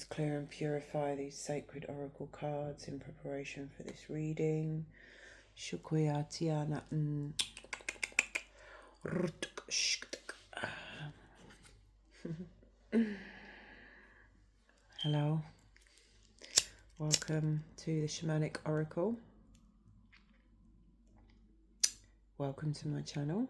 Clear and purify these sacred oracle cards in preparation for this reading. Hello, welcome to the Shamanic Oracle. Welcome to my channel.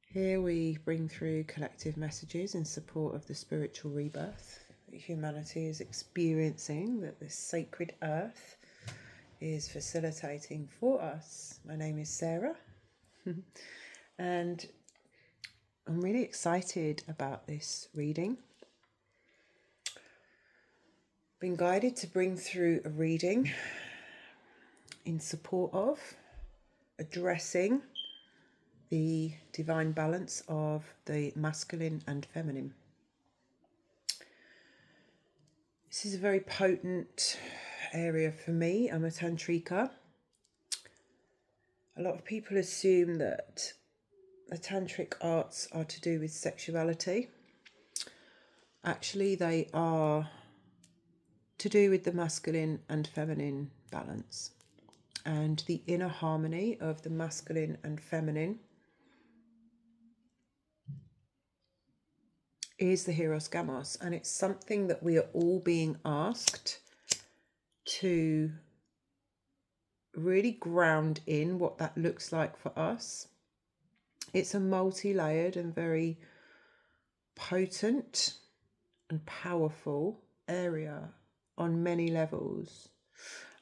Here we bring through collective messages in support of the spiritual rebirth that humanity is experiencing, that this sacred earth is facilitating for us. My name is Sarah and I'm really excited about this reading. Been guided to bring through a reading in support of addressing the divine balance of the masculine and feminine. This is a very potent area for me. I'm a tantrika. A lot of people assume that the tantric arts are to do with sexuality. Actually, they are to do with the masculine and feminine balance and the inner harmony of the masculine and feminine is the Hieros Gamos, and it's something that we are all being asked to really ground in what that looks like for us. It's a multi-layered and very potent and powerful area on many levels,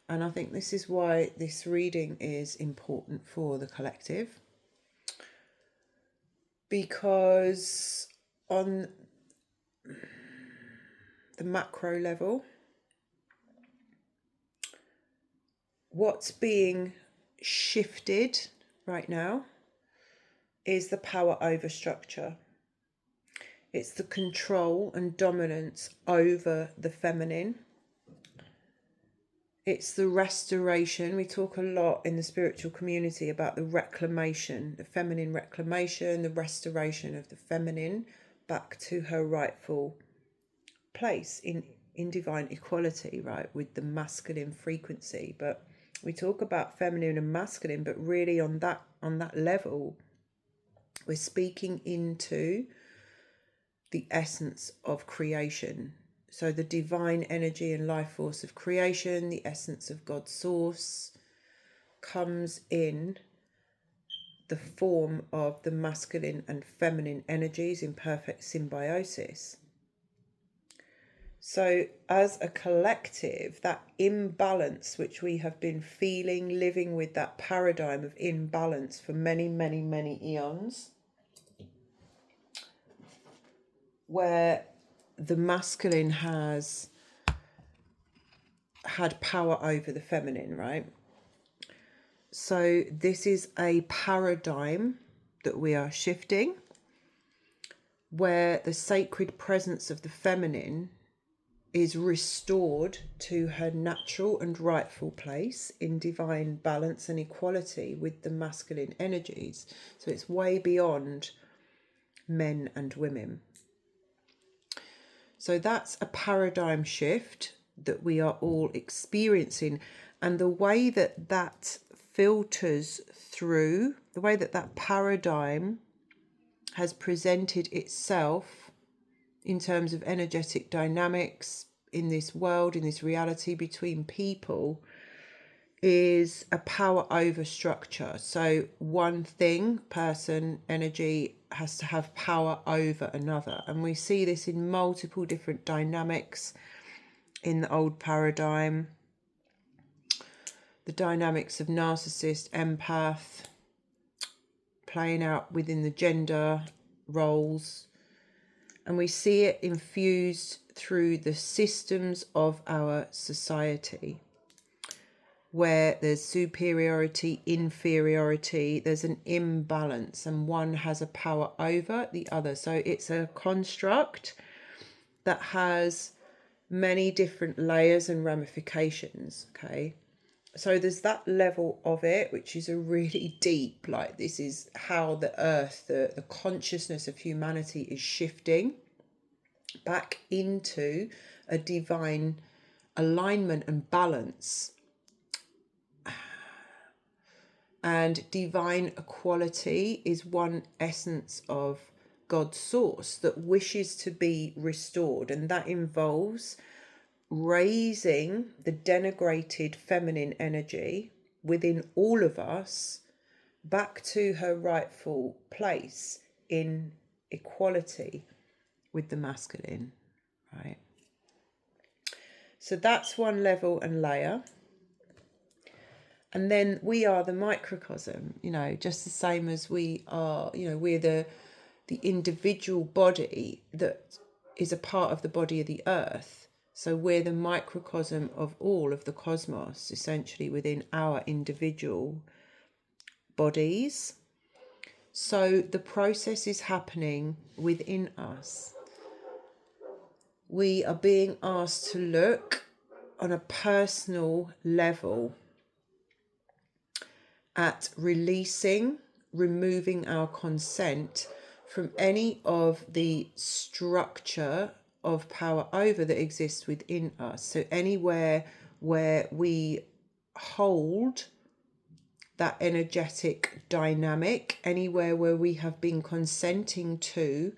and I think this is why this reading is important for the collective, because on the macro level, what's being shifted right now is the power over structure. It's the control and dominance over the feminine. It's the restoration. We talk a lot in the spiritual community about the reclamation, the feminine reclamation, the restoration of the feminine back to her rightful place in divine equality, right, with the masculine frequency. But we talk about feminine and masculine, but really on that level, we're speaking into the essence of creation. So the divine energy and life force of creation, the essence of God's source, comes in the form of the masculine and feminine energies in perfect symbiosis. So as a collective, that imbalance which we have been feeling, living with that paradigm of imbalance for many, many, many eons, where the masculine has had power over the feminine, right? So this is a paradigm that we are shifting, where the sacred presence of the feminine is restored to her natural and rightful place in divine balance and equality with the masculine energies. So it's way beyond men and women. So that's a paradigm shift that we are all experiencing. And the way that that filters through, the way that that paradigm has presented itself in terms of energetic dynamics in this world, in this reality between people, is a power over structure. So one thing, person, energy, has to have power over another. And we see this in multiple different dynamics in the old paradigm. The dynamics of narcissist, empath, playing out within the gender roles. And we see it infused through the systems of our society, where there's superiority, inferiority, there's an imbalance, and one has a power over the other. So it's a construct that has many different layers and ramifications, okay? So there's that level of it, which is a really deep, like, this is how the earth, the consciousness of humanity is shifting. back into a divine alignment and balance. And divine equality is one essence of God's source that wishes to be restored, and that involves raising the denigrated feminine energy within all of us back to her rightful place in equality with the masculine, right? So that's one level and layer. And then we are the microcosm, just the same as we are, we're the individual body that is a part of the body of the earth. So we're the microcosm of all of the cosmos, essentially, within our individual bodies. So the process is happening within us. We are being asked to look on a personal level at removing our consent from any of the structure of power over that exists within us. So anywhere where we hold that energetic dynamic, anywhere where we have been consenting to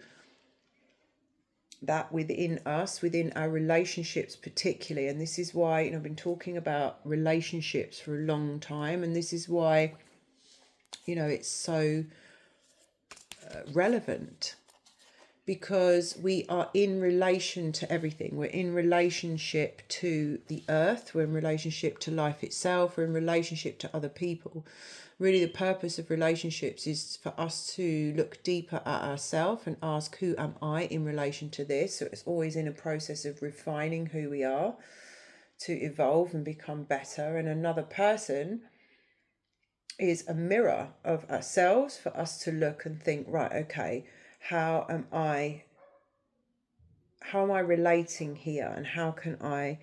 that within us, within our relationships particularly. And this is why, I've been talking about relationships for a long time, and this is why it's so relevant, because we are in relation to everything. We're in relationship to the earth, we're in relationship to life itself, we're in relationship to other people. Really, the purpose of relationships is for us to look deeper at ourselves and ask, who am I in relation to this? So it's always in a process of refining who we are to evolve and become better. And another person is a mirror of ourselves for us to look and think, right, okay, how am I relating here, and how can I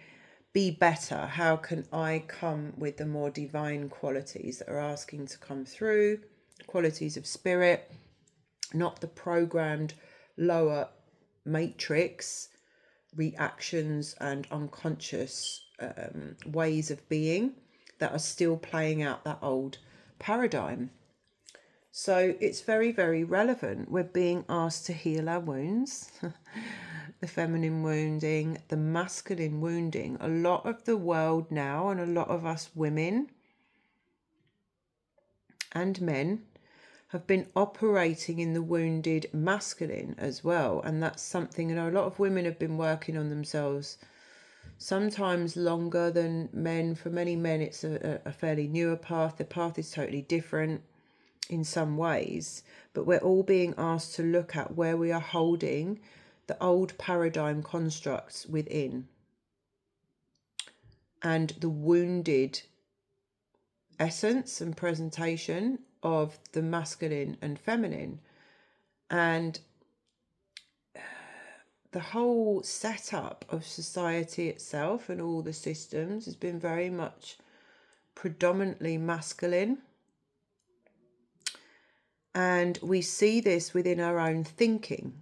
be better? How can I come with the more divine qualities that are asking to come through, qualities of spirit, not the programmed lower matrix reactions and unconscious ways of being that are still playing out that old paradigm. So it's very, very relevant. We're being asked to heal our wounds, the feminine wounding, the masculine wounding. A lot of the world now, and a lot of us women and men, have been operating in the wounded masculine as well. And that's something, a lot of women have been working on themselves sometimes longer than men. For many men, it's a fairly newer path. The path is totally different in some ways, but we're all being asked to look at where we are holding the old paradigm constructs within, and the wounded essence and presentation of the masculine and feminine. And the whole setup of society itself and all the systems has been very much predominantly masculine. And we see this within our own thinking.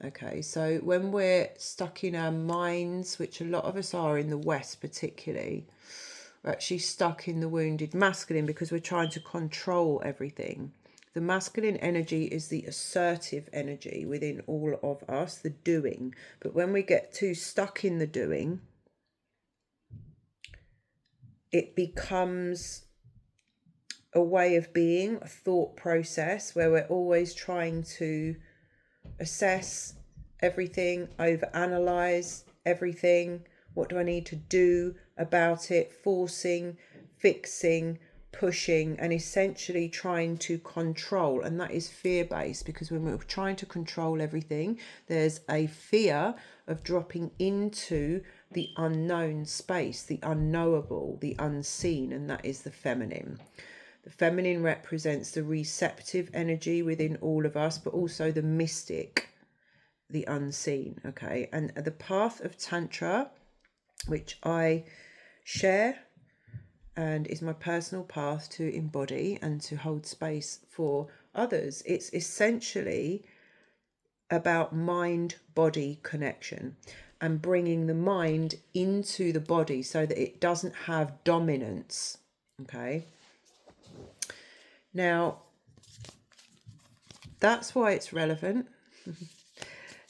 Okay, so when we're stuck in our minds, which a lot of us are in the West particularly, we're actually stuck in the wounded masculine because we're trying to control everything. The masculine energy is the assertive energy within all of us, the doing. But when we get too stuck in the doing, it becomes a way of being, a thought process where we're always trying to assess everything, overanalyze everything. What do I need to do about it? Forcing, fixing, pushing, and essentially trying to control. And that is fear-based, because when we're trying to control everything, there's a fear of dropping into the unknown space, the unknowable, the unseen, and that is the feminine. The feminine represents the receptive energy within all of us, but also the mystic, the unseen, okay? And the path of Tantra, which I share and is my personal path to embody and to hold space for others, it's essentially about mind-body connection and bringing the mind into the body so that it doesn't have dominance. Okay. Now, that's why it's relevant.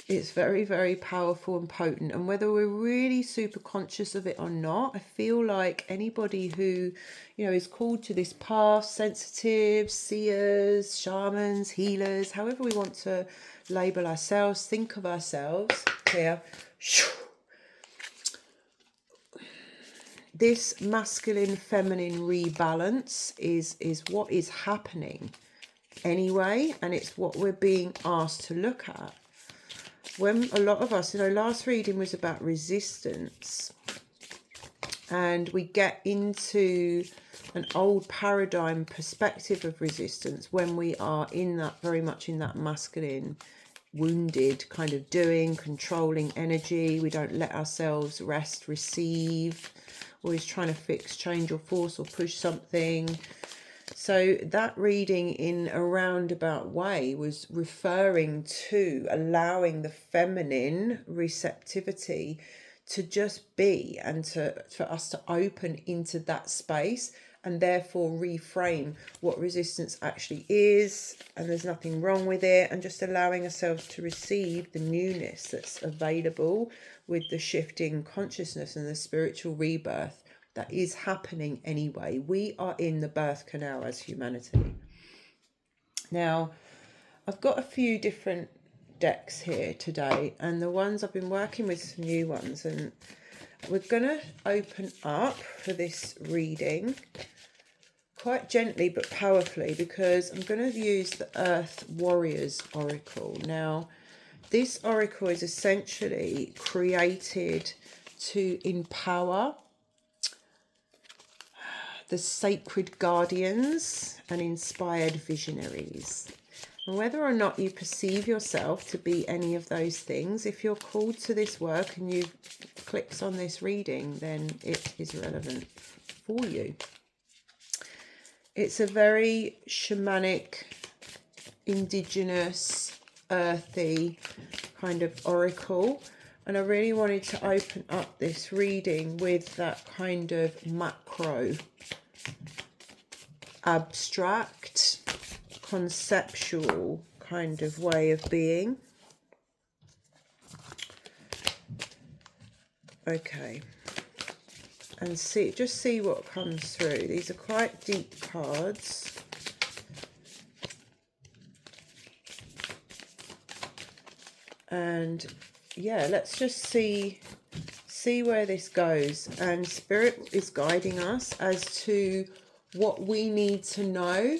It's very, very powerful and potent. And whether we're really super conscious of it or not, I feel like anybody who, is called to this path, sensitives, seers, shamans, healers, however we want to label ourselves, think of ourselves here. This masculine feminine rebalance is what is happening anyway, and it's what we're being asked to look at. When a lot of us, last reading was about resistance, and we get into an old paradigm perspective of resistance when we are in that, very much in that masculine, wounded kind of doing, controlling energy. We don't let ourselves rest, receive, always trying to fix, change or force or push something. So that reading in a roundabout way was referring to allowing the feminine receptivity to just be, and for us to open into that space and therefore reframe what resistance actually is, and there's nothing wrong with it, and just allowing ourselves to receive the newness that's available with the shifting consciousness and the spiritual rebirth that is happening anyway. We are in the birth canal as humanity. Now, I've got a few different decks here today, and the ones I've been working with, some new ones, and we're going to open up for this reading quite gently but powerfully, because I'm going to use the Earth Warriors Oracle. Now, this oracle is essentially created to empower the sacred guardians and inspired visionaries. And whether or not you perceive yourself to be any of those things, if you're called to this work and you clicked on this reading, then it is relevant for you. It's a very shamanic, indigenous, earthy kind of oracle. And I really wanted to open up this reading with that kind of macro, abstract, conceptual kind of way of being. Okay. And just see what comes through. These are quite deep cards. And yeah, let's just see where this goes. And Spirit is guiding us as to what we need to know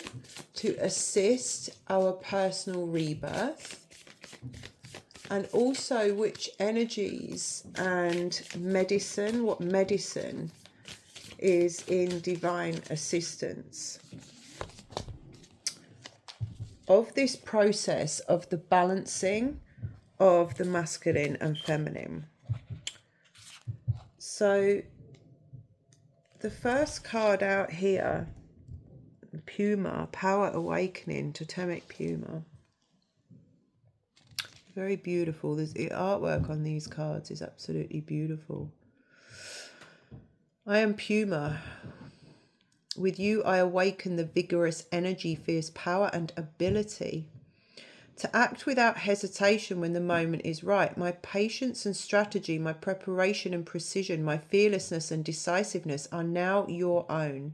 to assist our personal rebirth, and also which energies and medicine, what medicine is in divine assistance of this process of the balancing of the masculine and feminine. So the first card out here, Puma, Power Awakening, Totemic Puma. Very beautiful. The artwork on these cards is absolutely beautiful. I am Puma. With you, I awaken the vigorous energy, fierce power and ability to act without hesitation when the moment is right. My patience and strategy, my preparation and precision, my fearlessness and decisiveness are now your own.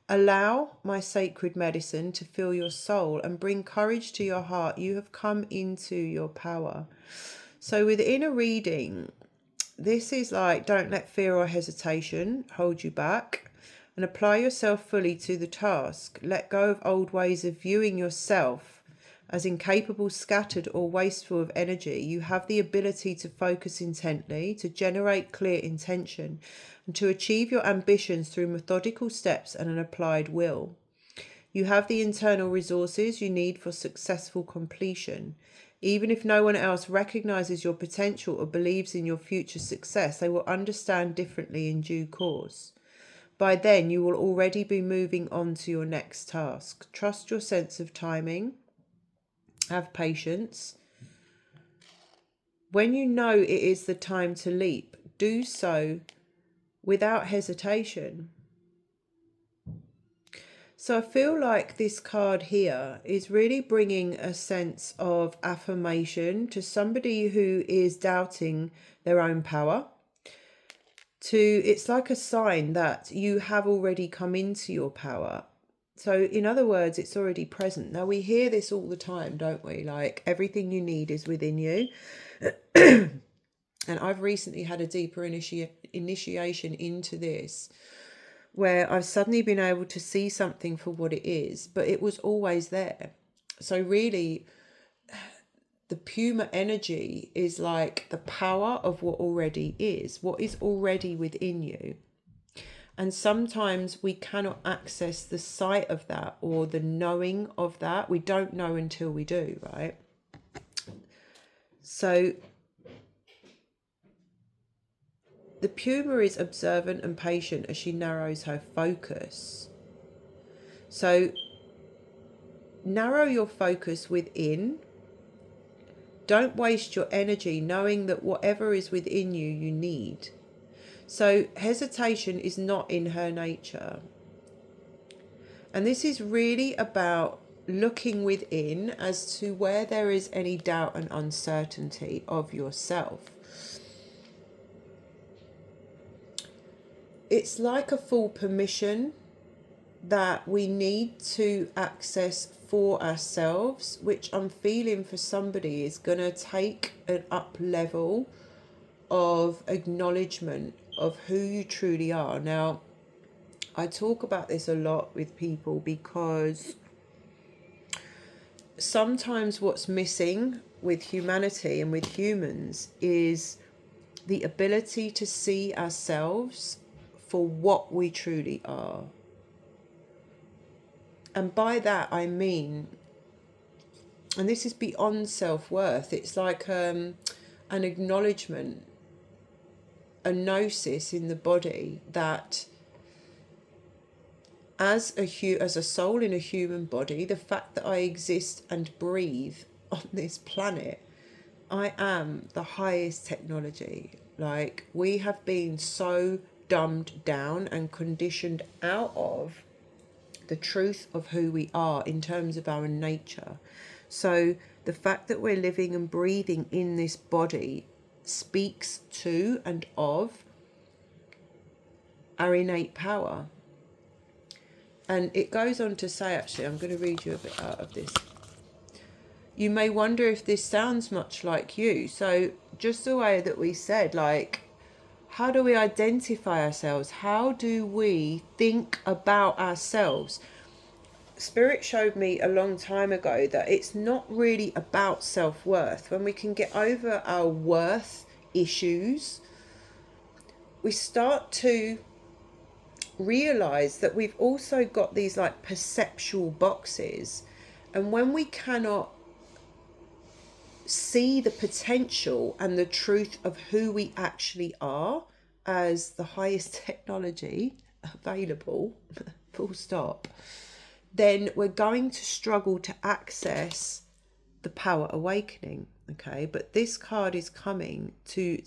Allow my sacred medicine to fill your soul and bring courage to your heart. You have come into your power. So within a reading, this is like, don't let fear or hesitation hold you back, and apply yourself fully to the task. Let go of old ways of viewing yourself as incapable, scattered or wasteful of energy. You have the ability to focus intently, to generate clear intention, and to achieve your ambitions through methodical steps and an applied will. You have the internal resources you need for successful completion. Even if no one else recognizes your potential or believes in your future success, they will understand differently in due course. By then, you will already be moving on to your next task. Trust your sense of timing. Have patience. When you know it is the time to leap, do so without hesitation. So I feel like this card here is really bringing a sense of affirmation to somebody who is doubting their own power. It's like a sign that you have already come into your power. So in other words, it's already present. Now we hear this all the time, don't we? Like everything you need is within you. And I've recently had a deeper initiation into this, where I've suddenly been able to see something for what it is, but it was always there. So really, the Puma energy is like the power of what already is, what is already within you. And sometimes we cannot access the sight of that or the knowing of that. We don't know until we do, right? So the Puma is observant and patient as she narrows her focus. So narrow your focus within. Don't waste your energy knowing that whatever is within you, you need. So hesitation is not in her nature. And this is really about looking within as to where there is any doubt and uncertainty of yourself. It's like a full permission that we need to access for ourselves, which I'm feeling for somebody is going to take an up level of acknowledgement of who you truly are. Now, I talk about this a lot with people because sometimes what's missing with humanity and with humans is the ability to see ourselves for what we truly are. And by that I mean, and this is beyond self-worth, it's like an acknowledgement, a gnosis in the body that as a soul in a human body, the fact that I exist and breathe on this planet, I am the highest technology. Like, we have been so dumbed down and conditioned out of the truth of who we are in terms of our nature. So the fact that we're living and breathing in this body speaks to and of our innate power. And it goes on to say, actually, I'm going to read you a bit out of this. You may wonder if this sounds much like you. So just the way that we said, like, how do we identify ourselves? How do we think about ourselves? Spirit showed me a long time ago that it's not really about self-worth. When we can get over our worth issues, we start to realize that we've also got these like perceptual boxes, and when we cannot see the potential and the truth of who we actually are as the highest technology available, full stop, then we're going to struggle to access the power awakening. Okay, but this card is coming to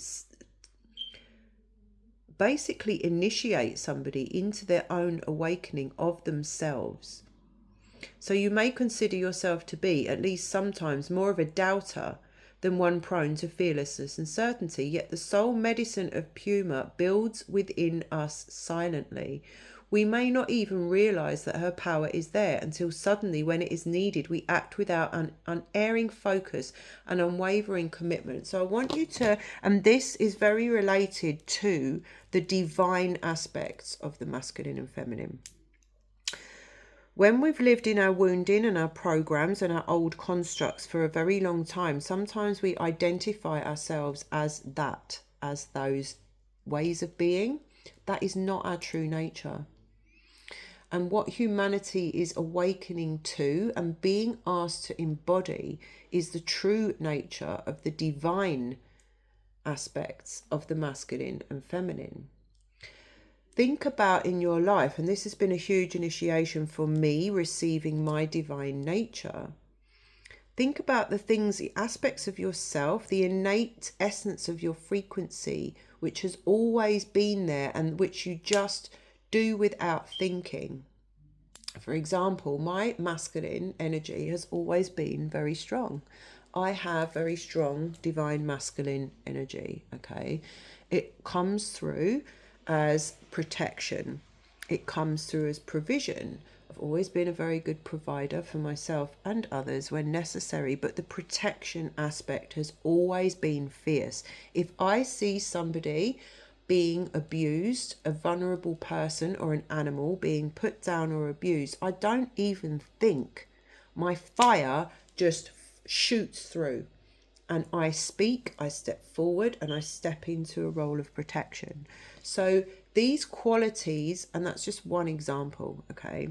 basically initiate somebody into their own awakening of themselves. So you may consider yourself to be, at least sometimes, more of a doubter than one prone to fearlessness and certainty. Yet the soul medicine of Puma builds within us silently. We may not even realize that her power is there until suddenly, when it is needed, we act without an unerring focus and unwavering commitment. So I want you to, and this is very related to the divine aspects of the masculine and feminine. When we've lived in our wounding and our programs and our old constructs for a very long time, sometimes we identify ourselves as that, as those ways of being. That is not our true nature. And what humanity is awakening to and being asked to embody is the true nature of the divine aspects of the masculine and feminine. Think about in your life, and this has been a huge initiation for me, receiving my divine nature. think about the things, the aspects of yourself, the innate essence of your frequency, which has always been there and which you just do without thinking. For example, my masculine energy has always been very strong. I have very strong divine masculine energy, okay? It comes through as protection. It comes through as provision. I've always been a very good provider for myself and others when necessary, but the protection aspect has always been fierce. If I see somebody being abused, a vulnerable person or an animal being put down or abused, I don't even think. My fire just shoots through, and I speak, I step forward, and I step into a role of protection. So these qualities, and that's just one example, okay?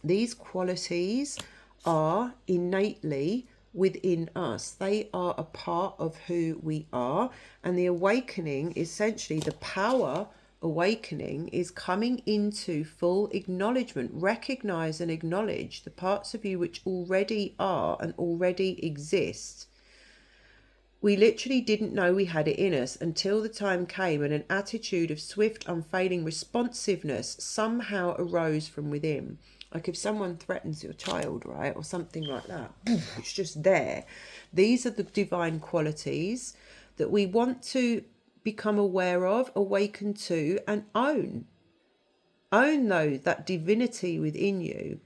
These qualities are innately within us. They are a part of who we are. And the awakening, essentially the power awakening, is coming into full acknowledgement. Recognize and acknowledge the parts of you which already are and already exist. We literally didn't know we had it in us until the time came and an attitude of swift, unfailing responsiveness somehow arose from within. Like if someone threatens your child, right, or something like that, it's just there. These are the divine qualities that we want to become aware of, awaken to, and own. Own, though, that divinity within you,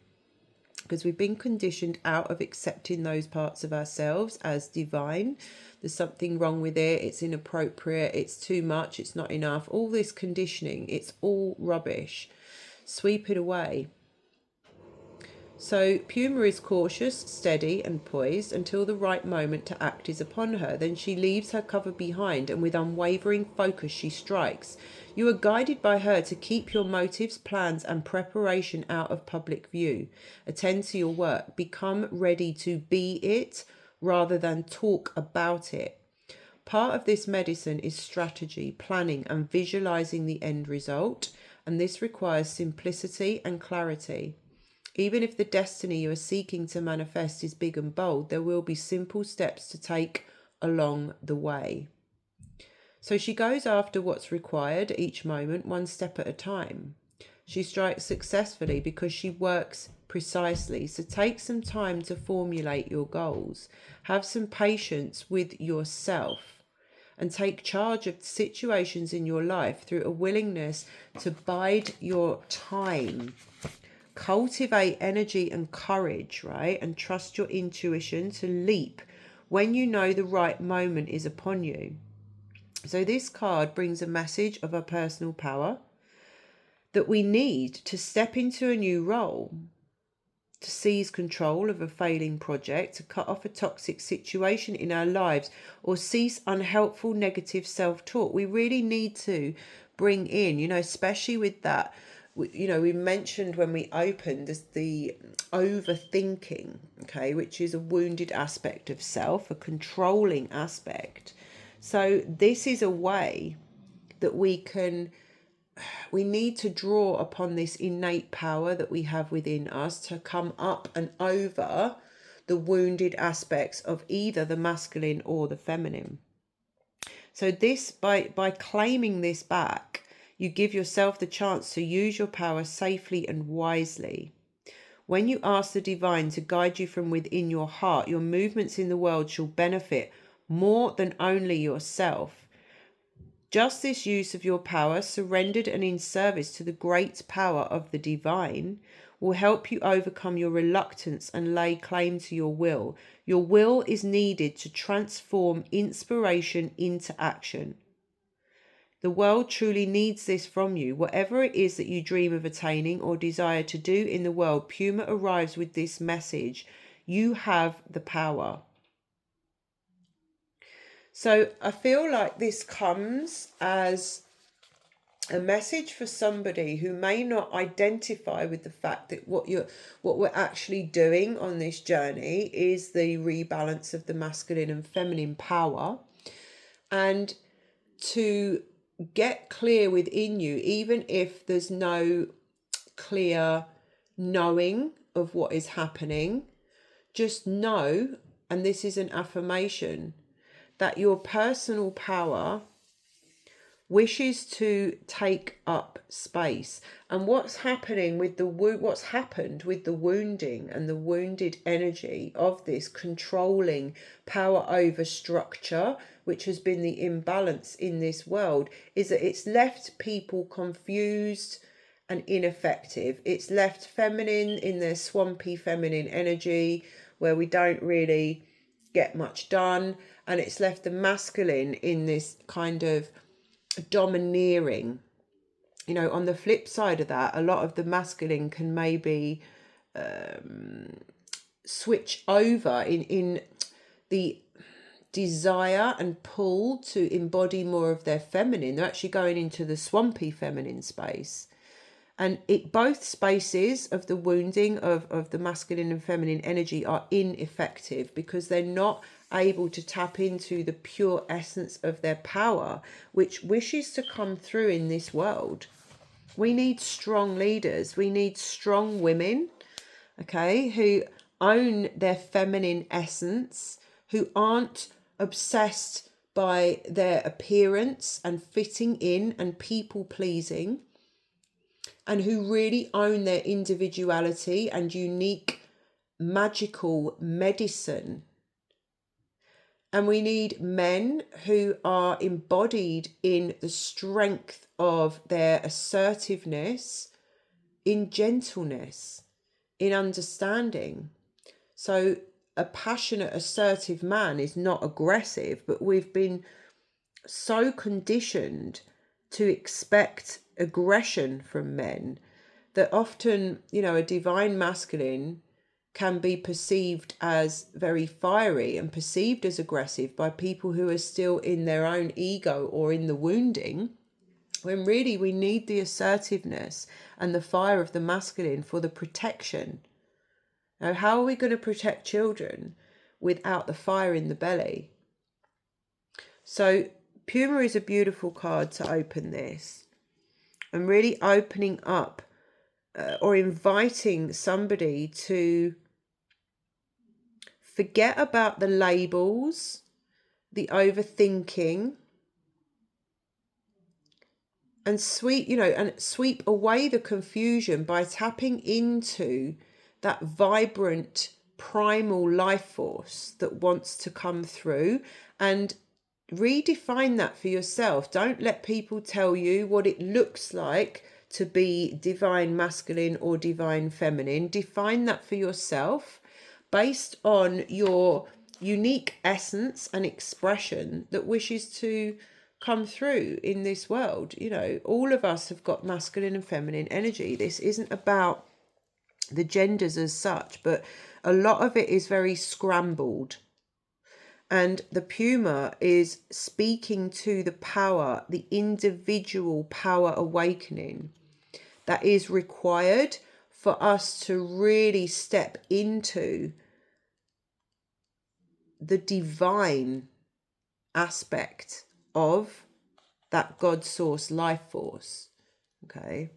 because we've been conditioned out of accepting those parts of ourselves as divine. There's something wrong with it, it's inappropriate, it's too much, it's not enough. All this conditioning, it's all rubbish. Sweep it away. So Puma is cautious, steady and poised until the right moment to act is upon her. Then she leaves her cover behind and with unwavering focus she strikes. You are guided by her to keep your motives, plans and preparation out of public view. Attend to your work. Become ready to be it rather than talk about it. Part of this medicine is strategy, planning and visualizing the end result, and this requires simplicity and clarity. Even if the destiny you are seeking to manifest is big and bold, there will be simple steps to take along the way. So she goes after what's required each moment, one step at a time. She strikes successfully because she works precisely. So take some time to formulate your goals. Have some patience with yourself and take charge of situations in your life through a willingness to bide your time. Cultivate energy and courage, right? And trust your intuition to leap when you know the right moment is upon you. So this card brings a message of our personal power that we need to step into a new role, to seize control of a failing project, to cut off a toxic situation in our lives, or cease unhelpful negative self-talk. We really need to bring in, especially with that, we mentioned when we opened the overthinking, okay, which is a wounded aspect of self, a controlling aspect. So this is a way that we need to draw upon this innate power that we have within us to come up and over the wounded aspects of either the masculine or the feminine. So this, by claiming this back, you give yourself the chance to use your power safely and wisely. When you ask the divine to guide you from within your heart, your movements in the world shall benefit more than only yourself. Just this use of your power, surrendered and in service to the great power of the divine, will help you overcome your reluctance and lay claim to your will. Your will is needed to transform inspiration into action. The world truly needs this from you. Whatever it is that you dream of attaining or desire to do in the world, Puma arrives with this message. You have the power. So I feel like this comes as a message for somebody who may not identify with the fact that what we're actually doing on this journey is the rebalance of the masculine and feminine power, and to get clear within you, even if there's no clear knowing of what is happening, just know and this is an affirmation, that your personal power wishes to take up space. And what's happened with the wounding and the wounded energy of this controlling power over structure, which has been the imbalance in this world, is that it's left people confused and ineffective. It's left feminine in their swampy feminine energy, where we don't really get much done, and it's left the masculine in this kind of domineering. On the flip side of that, a lot of the masculine can maybe switch over in the desire and pull to embody more of their feminine. They're actually going into the swampy feminine space. And both spaces of the wounding of the masculine and feminine energy are ineffective, because they're not able to tap into the pure essence of their power, which wishes to come through in this world. We need strong leaders. We need strong women, okay, who own their feminine essence, who aren't obsessed by their appearance and fitting in and people pleasing, and who really own their individuality and unique magical medicine. And we need men who are embodied in the strength of their assertiveness, in gentleness, in understanding. So a passionate, assertive man is not aggressive, but we've been so conditioned to expect aggression from men that often, a divine masculine can be perceived as very fiery and perceived as aggressive by people who are still in their own ego or in the wounding, when really we need the assertiveness and the fire of the masculine for the protection. Now, how are we going to protect children without the fire in the belly? So Puma is a beautiful card to open this, and really opening up or inviting somebody to forget about the labels, the overthinking, and sweep away the confusion by tapping into that vibrant primal life force that wants to come through, and redefine that for yourself. Don't let people tell you what it looks like to be divine masculine or divine feminine. Define that for yourself based on your unique essence and expression that wishes to come through in this world. All of us have got masculine and feminine energy. This isn't about the genders as such, but a lot of it is very scrambled. And the Puma is speaking to the power, the individual power awakening that is required for us to really step into the divine aspect of that God source life force, okay?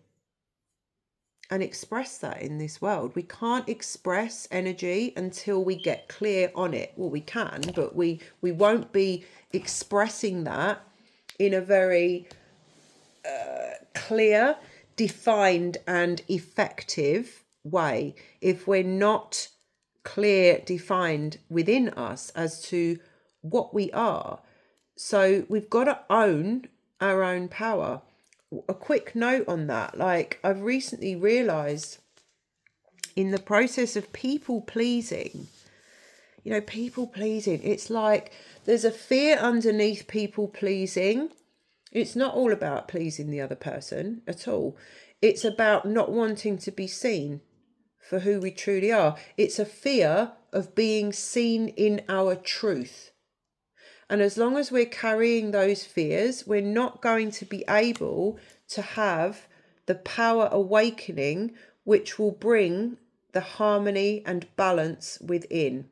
And express that in this world. We can't express energy until we get clear on it. Well, we can, but we won't be expressing that in a very clear, defined and effective way if we're not clear, defined within us as to what we are. So we've got to own our own power. A quick note on that, I've recently realized in the process of people pleasing, it's like there's a fear underneath people pleasing. It's not all about pleasing the other person at all. It's about not wanting to be seen for who we truly are. It's a fear of being seen in our truth. And as long as we're carrying those fears, we're not going to be able to have the power awakening, which will bring the harmony and balance within.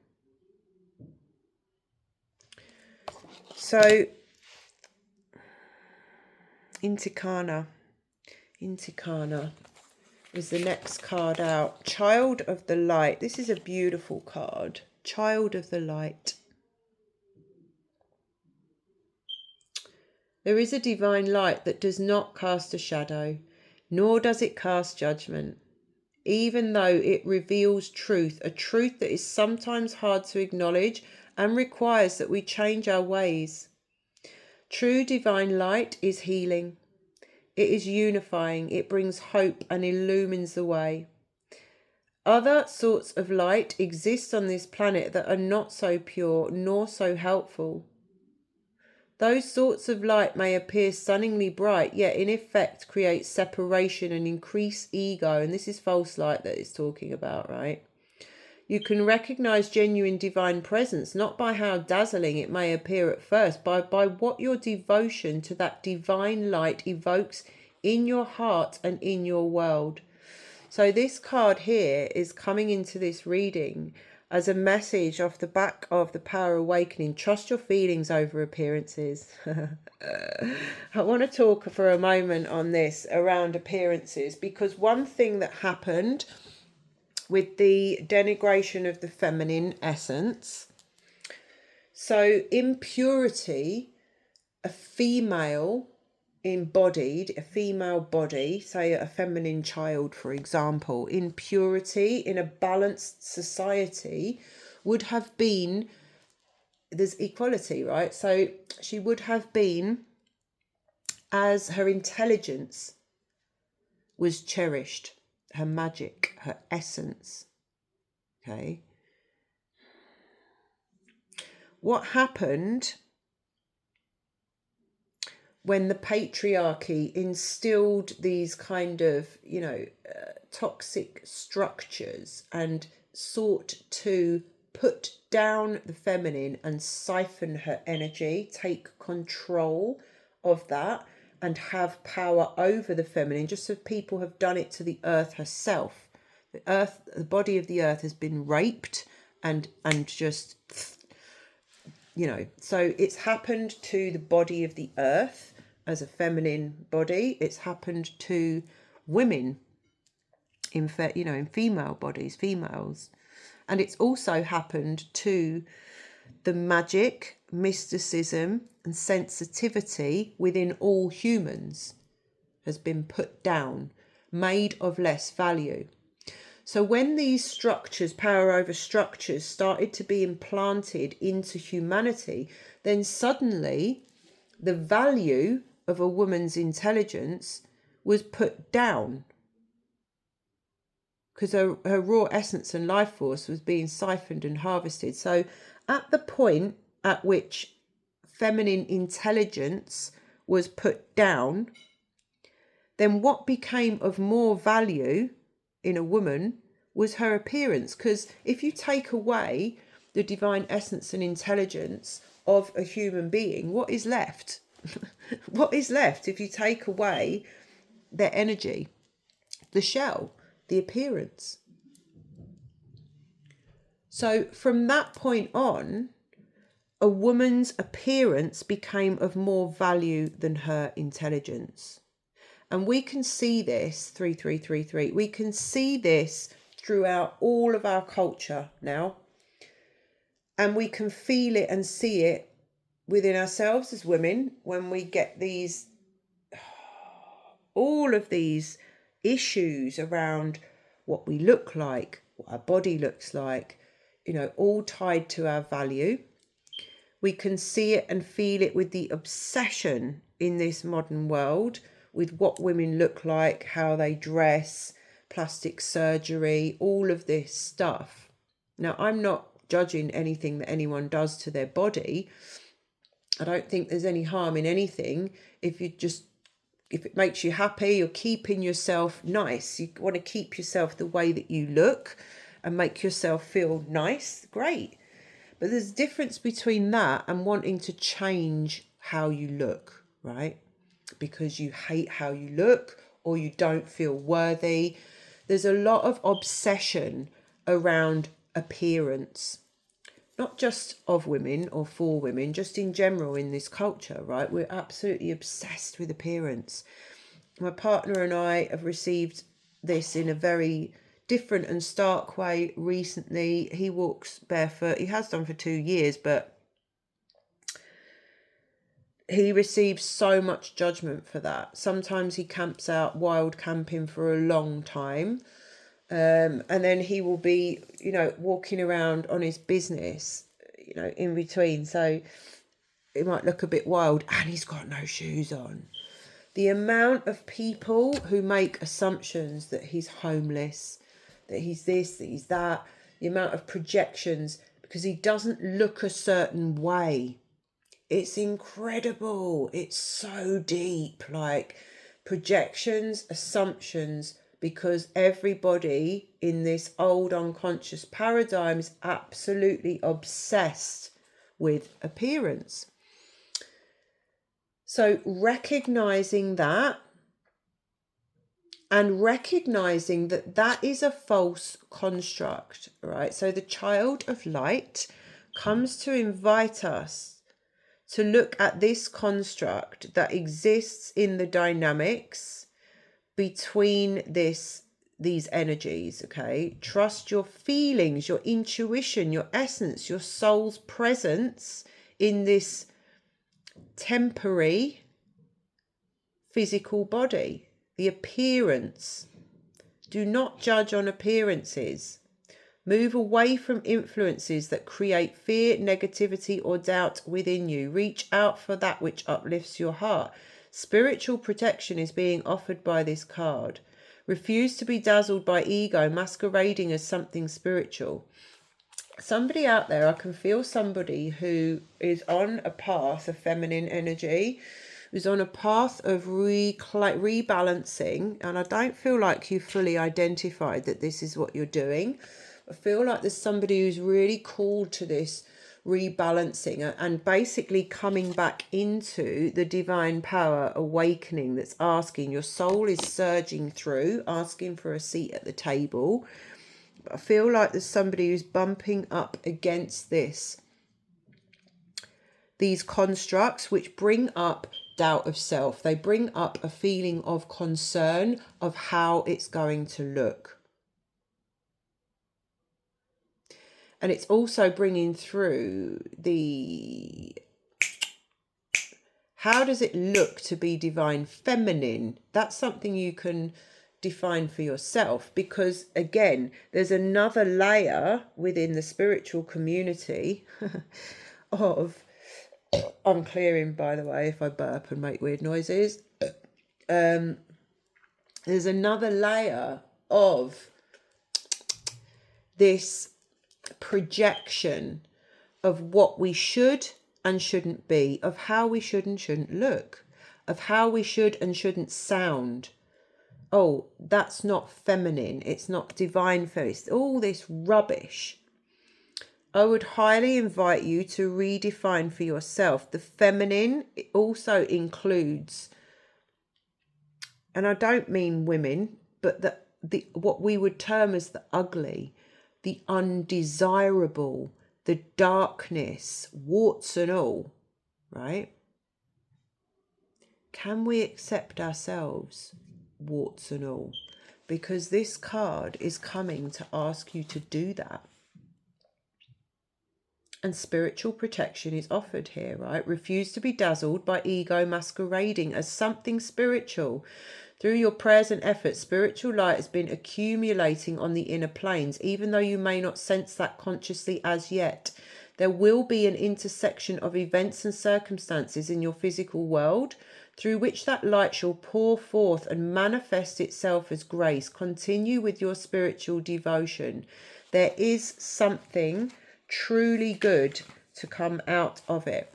So, Intikana is the next card out. Child of the Light. This is a beautiful card. child of the light. There is a divine light that does not cast a shadow, nor does it cast judgment, even though it reveals truth, a truth that is sometimes hard to acknowledge and requires that we change our ways. True divine light is healing. It is unifying. It brings hope and illumines the way. Other sorts of light exist on this planet that are not so pure nor so helpful. Those sorts of light may appear stunningly bright, yet in effect create separation and increase ego. And this is false light that it's talking about, right? You can recognize genuine divine presence not by how dazzling it may appear at first, but by what your devotion to that divine light evokes in your heart and in your world. So this card here is coming into this reading as a message off the back of the Power Awakening. Trust your feelings over appearances. I want to talk for a moment on this around appearances, because one thing that happened with the denigration of the feminine essence, so in purity, a female embodied, a female body, say a feminine child, for example, in purity, in a balanced society, would have been, there's equality, right? So she would have been, as her intelligence was cherished, her magic, her essence. Okay. What happened when the patriarchy instilled these kind of, toxic structures and sought to put down the feminine and siphon her energy, take control of that and have power over the feminine, just as people have done it to the earth herself. The body of the earth has been raped and just, so it's happened to the body of the earth as a feminine body. It's happened to women in female bodies, females. And it's also happened to the magic, mysticism and sensitivity within all humans has been put down, made of less value. So when these structures, power over structures, started to be implanted into humanity, then suddenly the value of a woman's intelligence was put down, because her raw essence and life force was being siphoned and harvested. So at the point at which feminine intelligence was put down, then what became of more value in a woman was her appearance. Because if you take away the divine essence and intelligence of a human being, what is left? What is left if you take away their energy? The shell, the appearance. So from that point on, a woman's appearance became of more value than her intelligence. And we can see this, 3333, we can see this throughout all of our culture now. And we can feel it and see it within ourselves as women when we get all of these issues around what we look like, what our body looks like, all tied to our value. We can see it and feel it with the obsession in this modern world with what women look like, how they dress, plastic surgery, all of this stuff. Now, I'm not judging anything that anyone does to their body. I don't think there's any harm in anything if it makes you happy, you're keeping yourself nice. You want to keep yourself the way that you look and make yourself feel nice, great. But there's a difference between that and wanting to change how you look, right? Because you hate how you look or you don't feel worthy. There's a lot of obsession around appearance, not just of women or for women, just in general in this culture, right? We're absolutely obsessed with appearance. My partner and I have received this in a very different and stark way recently. He walks barefoot. He has done for 2 years, but he receives so much judgment for that. Sometimes he camps out wild camping for a long time. And then he will be, walking around on his business, in between. So it might look a bit wild, and he's got no shoes on. The amount of people who make assumptions that he's homeless, that he's this, that he's that, the amount of projections because he doesn't look a certain way. It's incredible. It's so deep, like projections, assumptions, because everybody in this old unconscious paradigm is absolutely obsessed with appearance. So recognizing that, and recognizing that that is a false construct, right? So the child of light comes to invite us to look at this construct that exists in the dynamics between these energies, okay? Trust your feelings, your intuition, your essence, your soul's presence in this temporary physical body, the appearance. Do not judge on appearances. Move away from influences that create fear, negativity, or doubt within you. Reach out for that which uplifts your heart. Spiritual protection is being offered by this card. Refuse to be dazzled by ego masquerading as something spiritual. Somebody out there, I can feel somebody who is on a path of feminine energy, who's on a path of rebalancing, and I don't feel like you fully identified that this is what you're doing. I feel like there's somebody who's really called to this rebalancing and basically coming back into the divine power awakening that's asking. Your soul is surging through, asking for a seat at the table. I feel like there's somebody who's bumping up against these constructs which bring up doubt of self. They bring up a feeling of concern of how it's going to look. And it's also bringing through how does it look to be divine feminine? That's something you can define for yourself, because again, there's another layer within the spiritual community of, I'm clearing, by the way, if I burp and make weird noises. There's another layer of this projection of what we should and shouldn't be, of how we should and shouldn't look, of how we should and shouldn't sound. Oh, that's not feminine. It's not divine feminine. All this rubbish. I would highly invite you to redefine for yourself. The feminine also includes, and I don't mean women, but the what we would term as the ugly, the undesirable, the darkness, warts and all, right? Can we accept ourselves, warts and all? Because this card is coming to ask you to do that. And spiritual protection is offered here, right? Refuse to be dazzled by ego masquerading as something spiritual. Through your prayers and efforts, spiritual light has been accumulating on the inner planes, even though you may not sense that consciously as yet. There will be an intersection of events and circumstances in your physical world through which that light shall pour forth and manifest itself as grace. Continue with your spiritual devotion. There is something truly good to come out of it.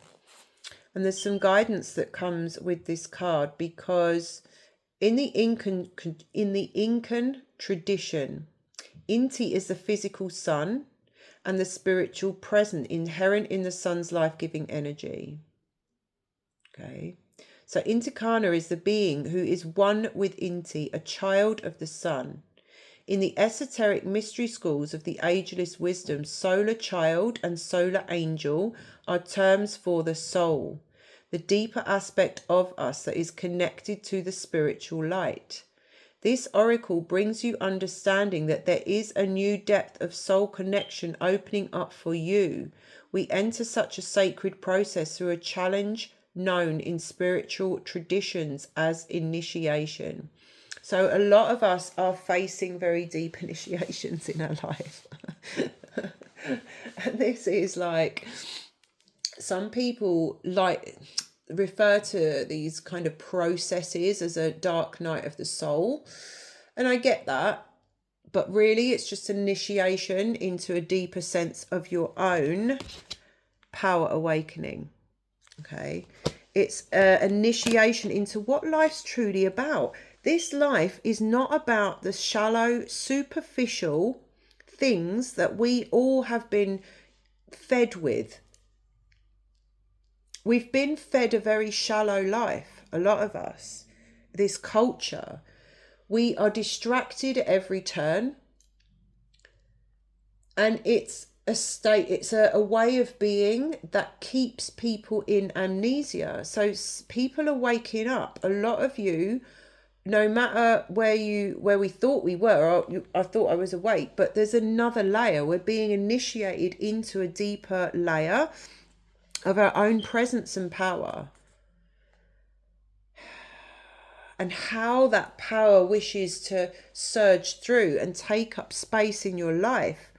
And there's some guidance that comes with this card, because in the Incan tradition, Inti is the physical sun and the spiritual present inherent in the sun's life-giving energy. Okay. So Intikana is the being who is one with Inti, a child of the sun. In the esoteric mystery schools of the ageless wisdom, solar child and solar angel are terms for the soul, the deeper aspect of us that is connected to the spiritual light. This oracle brings you understanding that there is a new depth of soul connection opening up for you. We enter such a sacred process through a challenge known in spiritual traditions as initiation. So a lot of us are facing very deep initiations in our life. And this is like, some people like refer to these kind of processes as a dark night of the soul. And I get that. But really, it's just initiation into a deeper sense of your own power awakening. Okay. It's initiation into what life's truly about. This life is not about the shallow, superficial things that we all have been fed with. We've been fed a very shallow life, a lot of us. This culture. We are distracted at every turn. And it's a state, it's a way of being that keeps people in amnesia. So people are waking up. A lot of you, no matter where we thought we were, I thought I was awake, but there's another layer. We're being initiated into a deeper layer of our own presence and power. And how that power wishes to surge through and take up space in your life.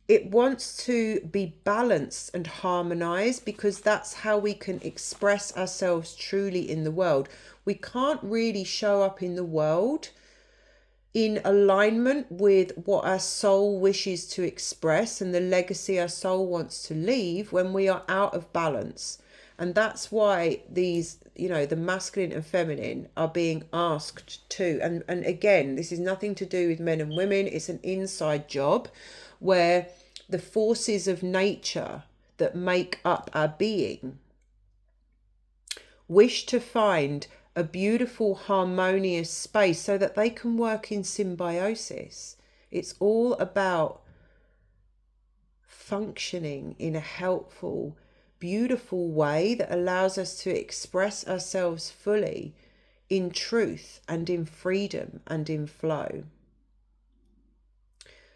It wants to be balanced and harmonized, because that's how we can express ourselves truly in the world. We can't really show up in the world in alignment with what our soul wishes to express and the legacy our soul wants to leave when we are out of balance. And that's why these, the masculine and feminine are being asked to. And again, this is nothing to do with men and women. It's an inside job where the forces of nature that make up our being wish to find a beautiful, harmonious space so that they can work in symbiosis. It's all about functioning in a helpful, beautiful way that allows us to express ourselves fully in truth and in freedom and in flow.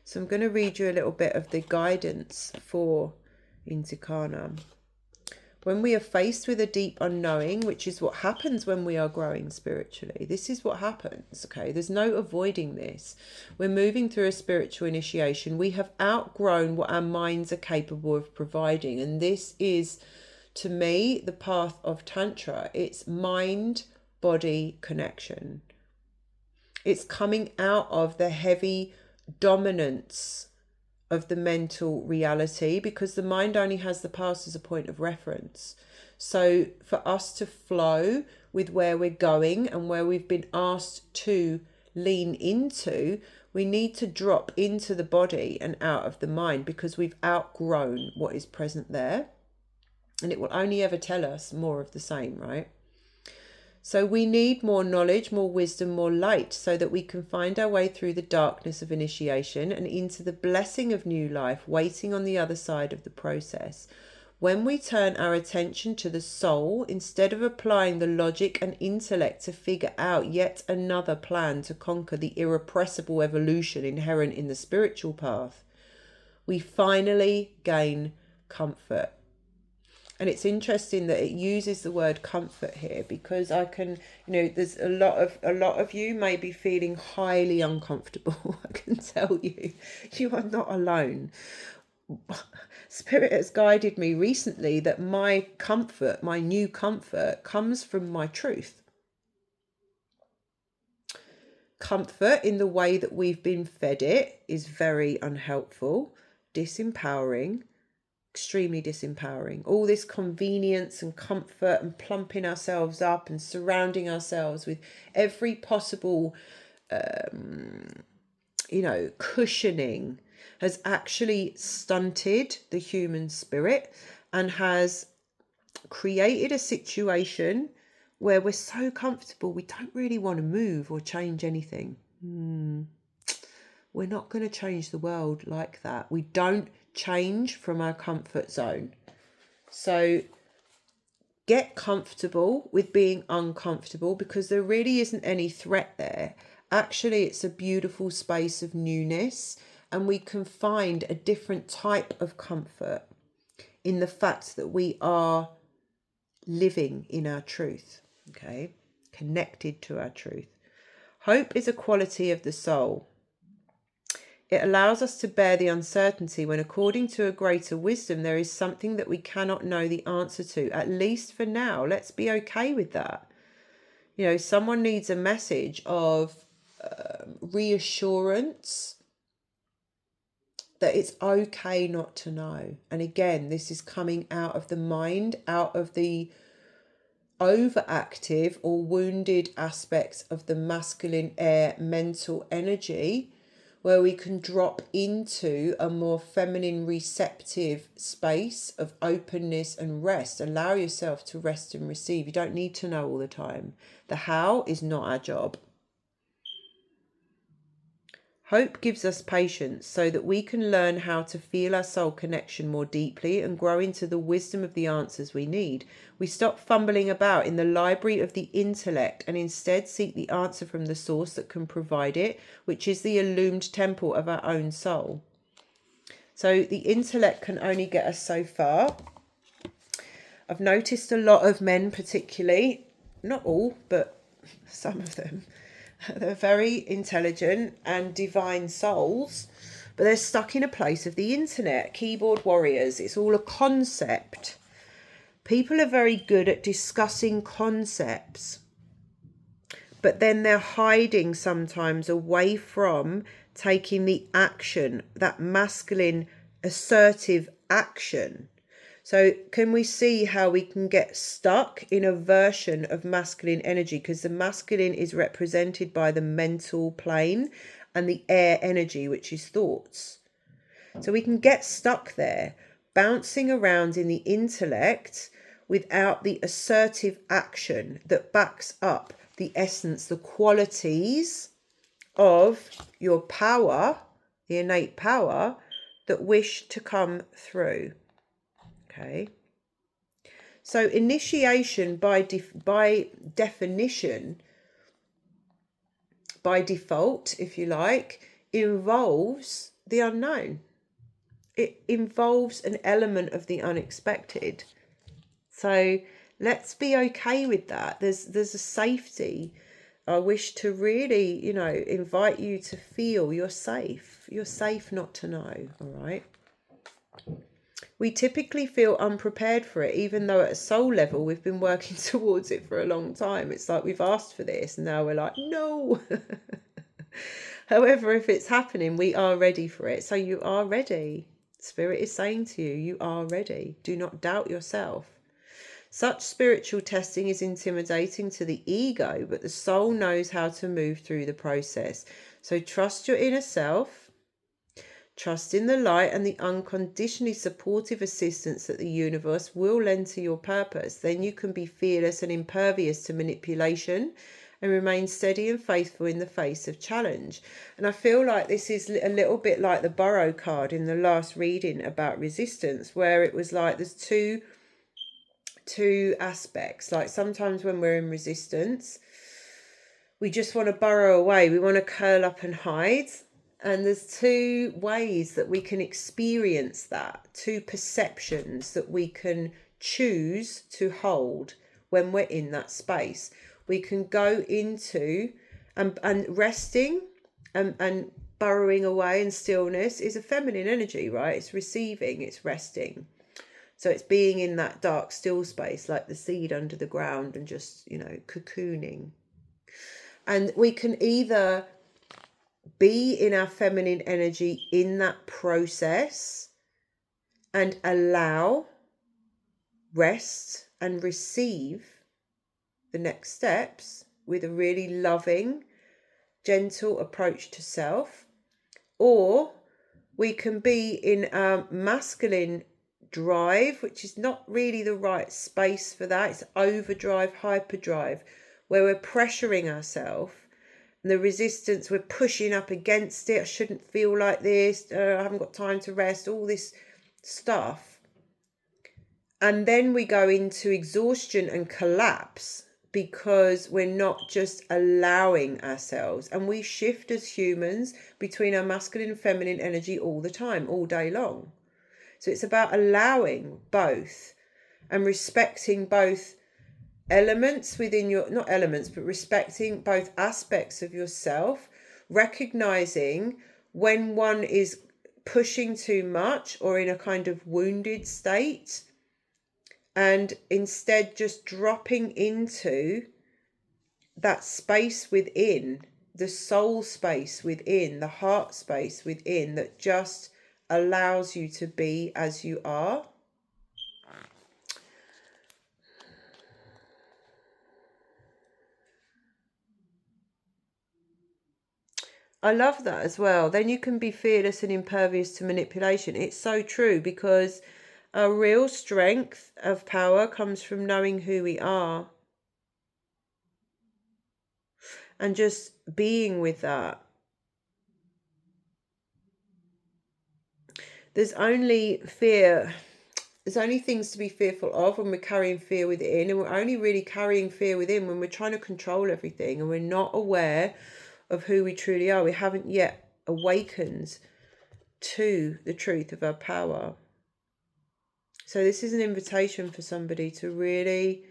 So I'm going to read you a little bit of the guidance for Intikana. When we are faced with a deep unknowing, which is what happens when we are growing spiritually, this is what happens, okay? There's no avoiding this. We're moving through a spiritual initiation. We have outgrown what our minds are capable of providing. And this is, to me, the path of Tantra. It's mind-body connection. It's coming out of the heavy dominance of the mental reality, because the mind only has the past as a point of reference. So for us to flow with where we're going and where we've been asked to lean into, we need to drop into the body and out of the mind, because we've outgrown what is present there, and it will only ever tell us more of the same, right? So we need more knowledge, more wisdom, more light, so that we can find our way through the darkness of initiation and into the blessing of new life waiting on the other side of the process. When we turn our attention to the soul, instead of applying the logic and intellect to figure out yet another plan to conquer the irrepressible evolution inherent in the spiritual path, we finally gain comfort. And it's interesting that it uses the word comfort here, because I can, there's a lot of you may be feeling highly uncomfortable. I can tell you are not alone. Spirit has guided me recently that my comfort, my new comfort, comes from my truth. Comfort in the way that we've been fed it is very unhelpful, disempowering, extremely disempowering. All this convenience and comfort and plumping ourselves up and surrounding ourselves with every possible cushioning has actually stunted the human spirit and has created a situation where we're so comfortable we don't really want to move or change anything. We're not going to change the world like that. We don't change from our comfort zone. So Get comfortable with being uncomfortable, because there really isn't any threat there. Actually, it's a beautiful space of newness, and we can find a different type of comfort in the fact that we are living in our truth, okay? Connected to our truth. Hope is a quality of the soul. It allows us to bear the uncertainty when, according to a greater wisdom, there is something that we cannot know the answer to, at least for now. Let's be okay with that. You know, someone needs a message of reassurance that it's okay not to know. And again, this is coming out of the mind, out of the overactive or wounded aspects of the masculine air mental energy, where we can drop into a more feminine receptive space of openness and rest. Allow yourself to rest and receive. You don't need to know all the time. The how is not our job. Hope gives us patience so that we can learn how to feel our soul connection more deeply and grow into the wisdom of the answers we need. We stop fumbling about in the library of the intellect and instead seek the answer from the source that can provide it, which is the illumined temple of our own soul. So the intellect can only get us so far. I've noticed a lot of men, particularly, not all, but some of them, they're very intelligent and divine souls, but they're stuck in a place of the internet. Keyboard warriors. It's all a concept. People are very good at discussing concepts, but then they're hiding sometimes away from taking the action, that masculine assertive action. So can we see how we can get stuck in a version of masculine energy? Because the masculine is represented by the mental plane and the air energy, which is thoughts. So we can get stuck there, bouncing around in the intellect without the assertive action that backs up the essence, the qualities of your power, the innate power that wish to come through. Okay, so initiation by definition, by default, if you like, involves the unknown. It involves an element of the unexpected. So let's be okay with that. There's a safety. I wish to really, invite you to feel you're safe. You're safe not to know, all right? We typically feel unprepared for it, even though at a soul level we've been working towards it for a long time. It's like we've asked for this and now we're like, no. However, if it's happening, we are ready for it. So you are ready. Spirit is saying to you, you are ready. Do not doubt yourself. Such spiritual testing is intimidating to the ego, but the soul knows how to move through the process. So trust your inner self. Trust in the light and the unconditionally supportive assistance that the universe will lend to your purpose. Then you can be fearless and impervious to manipulation and remain steady and faithful in the face of challenge. And I feel like this is a little bit like the Burrow card in the last reading about resistance, where it was like there's two aspects. Like sometimes when we're in resistance, we just want to burrow away. We want to curl up and hide. And there's two ways that we can experience that, two perceptions that we can choose to hold when we're in that space. We can go into and resting and burrowing away, and stillness is a feminine energy, right? It's receiving, it's resting. So it's being in that dark, still space, like the seed under the ground, and just, cocooning. And we can either be in our feminine energy in that process and allow, rest and receive the next steps with a really loving, gentle approach to self, or we can be in our masculine drive, which is not really the right space for that. It's overdrive, hyperdrive, where we're pressuring ourselves. The resistance, we're pushing up against it. I shouldn't feel like this. I haven't got time to rest. All this stuff. And then we go into exhaustion and collapse because we're not just allowing ourselves. And we shift as humans between our masculine and feminine energy all the time, all day long. So it's about allowing both and respecting both elements within your, not elements, but respecting both aspects of yourself, recognizing when one is pushing too much or in a kind of wounded state, and instead just dropping into that space within, the soul space within, the heart space within, that just allows you to be as you are. I love that as well. Then you can be fearless and impervious to manipulation. It's so true, because our real strength of power comes from knowing who we are and just being with that. There's only fear. There's only things to be fearful of when we're carrying fear within, and we're only really carrying fear within when we're trying to control everything and we're not aware of who we truly are. We haven't yet awakened to the truth of our power. So this is an invitation for somebody to really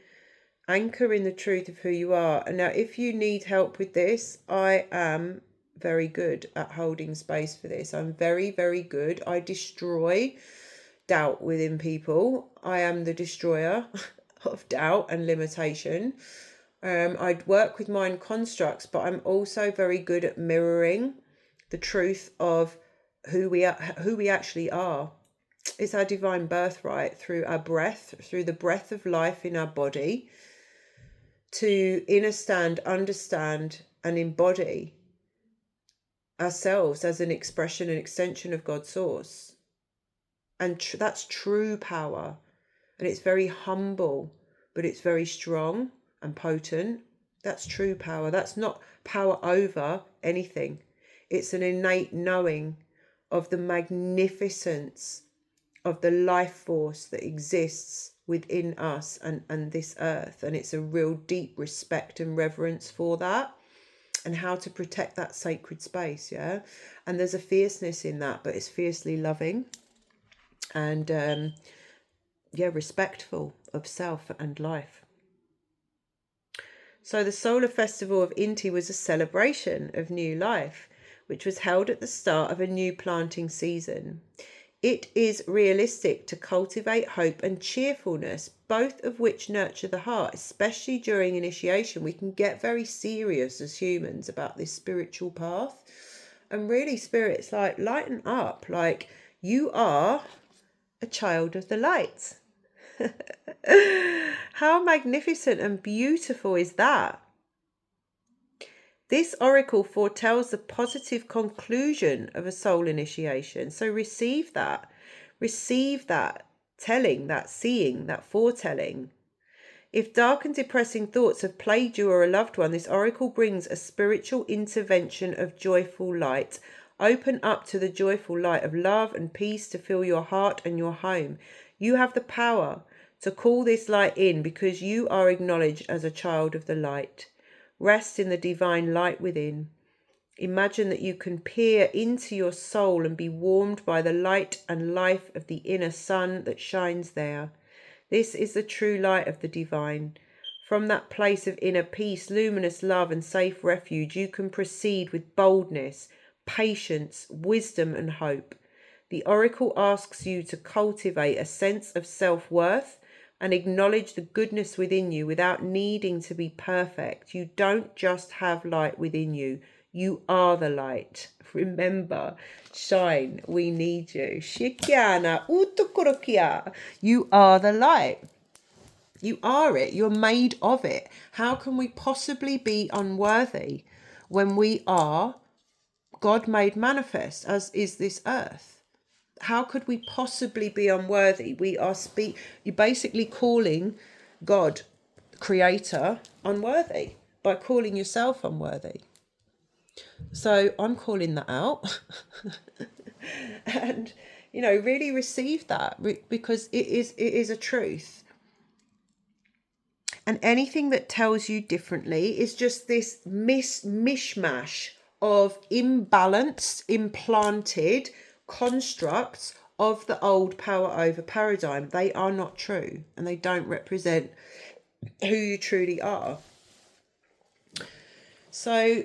anchor in the truth of who you are. And now, if you need help with this, I am very good at holding space for this. I'm very, very good. I destroy doubt within people. I am the destroyer of doubt and limitation. I work with mind constructs, but I'm also very good at mirroring the truth of who we actually are. It's our divine birthright through our breath, through the breath of life in our body, to understand, and embody ourselves as an expression and extension of God's source. And that's true power. And it's very humble, but it's very strong and potent. That's true power. That's not power over anything. It's an innate knowing of the magnificence of the life force that exists within us and this earth. And it's a real deep respect and reverence for that, and how to protect that sacred space. Yeah. And there's a fierceness in that, but it's fiercely loving and respectful of self and life. So the solar festival of Inti was a celebration of new life, which was held at the start of a new planting season. It is realistic to cultivate hope and cheerfulness, both of which nurture the heart. Especially during initiation, we can get very serious as humans about this spiritual path. And really, Spirit's like, lighten up. Like, you are a child of the light. How magnificent and beautiful is that? This oracle foretells the positive conclusion of a soul initiation. So receive that telling, that seeing, that foretelling. If dark and depressing thoughts have plagued you or a loved one, this oracle brings a spiritual intervention of joyful light. Open up to the joyful light of love and peace to fill your heart and your home. You have the power to call this light in because you are acknowledged as a child of the light. Rest in the divine light within. Imagine that you can peer into your soul and be warmed by the light and life of the inner sun that shines there. This is the true light of the divine. From that place of inner peace, luminous love and safe refuge, you can proceed with boldness, patience, wisdom and hope. The oracle asks you to cultivate a sense of self-worth and acknowledge the goodness within you without needing to be perfect. You don't just have light within you. You are the light. Remember, shine. We need you. Shikyana utukorokia. You are the light. You are it. You're made of it. How can we possibly be unworthy when we are God made manifest, as is this earth? How could we possibly be unworthy? You're basically calling God, creator, unworthy by calling yourself unworthy. So I'm calling that out. And really receive that, because it is a truth. And anything that tells you differently is just this mishmash of imbalanced, implanted constructs of the old power over paradigm. They are not true, and they don't represent who you truly are. So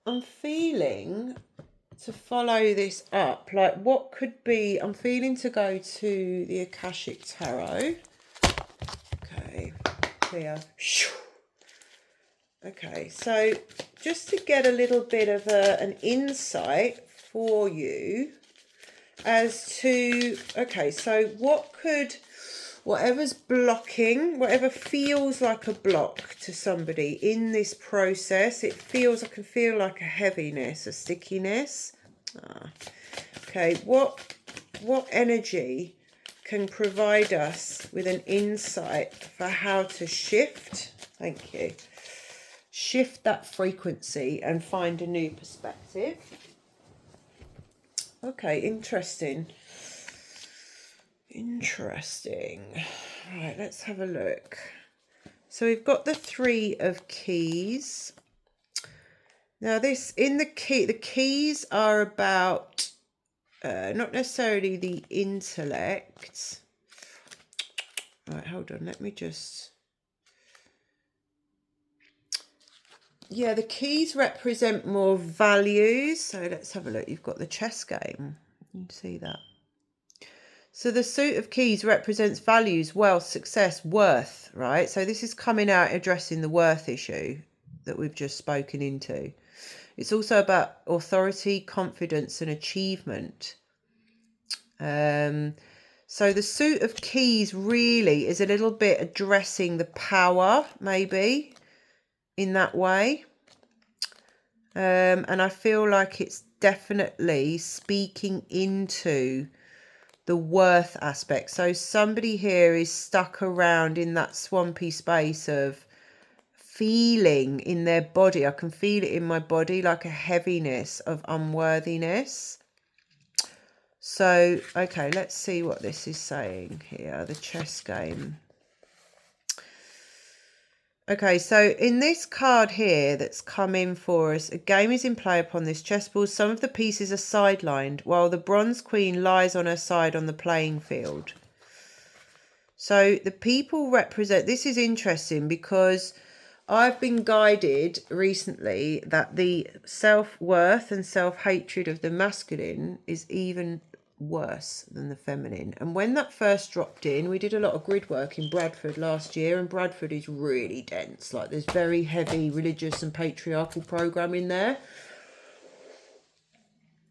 I'm feeling to follow this up, like what could be, I'm feeling to go to the Akashic Tarot. Okay, clear. Okay, so just to get a little bit of an insight for you as to, okay, so whatever's blocking, whatever feels like a block to somebody in this process, I can feel like a heaviness, a stickiness. Okay, what energy can provide us with an insight for how to shift? Thank you. Shift that frequency and find a new perspective. Okay, interesting. Right, let's have a look. So we've got the 3 of Keys. Now the keys are about not necessarily the intellect. Right, hold on, let me just... Yeah, the keys represent more values. So let's have a look. You've got the chess game. You can see that. So the suit of keys represents values, wealth, success, worth, right? So this is coming out addressing the worth issue that we've just spoken into. It's also about authority, confidence, and achievement. So the suit of keys really is a little bit addressing the power, maybe, in that way. And I feel like it's definitely speaking into the worth aspect. So somebody here is stuck around in that swampy space of feeling in their body. I can feel it in my body, like a heaviness of unworthiness. So, okay, let's see what this is saying here, the chess game. Okay, so in this card here that's come in for us, a game is in play upon this chessboard. Some of the pieces are sidelined while the Bronze Queen lies on her side on the playing field. So the people represent, this is interesting because I've been guided recently that the self-worth and self-hatred of the masculine is even worse than the feminine. And when that first dropped in, we did a lot of grid work in Bradford last year, and Bradford is really dense. Like, there's very heavy religious and patriarchal programming there.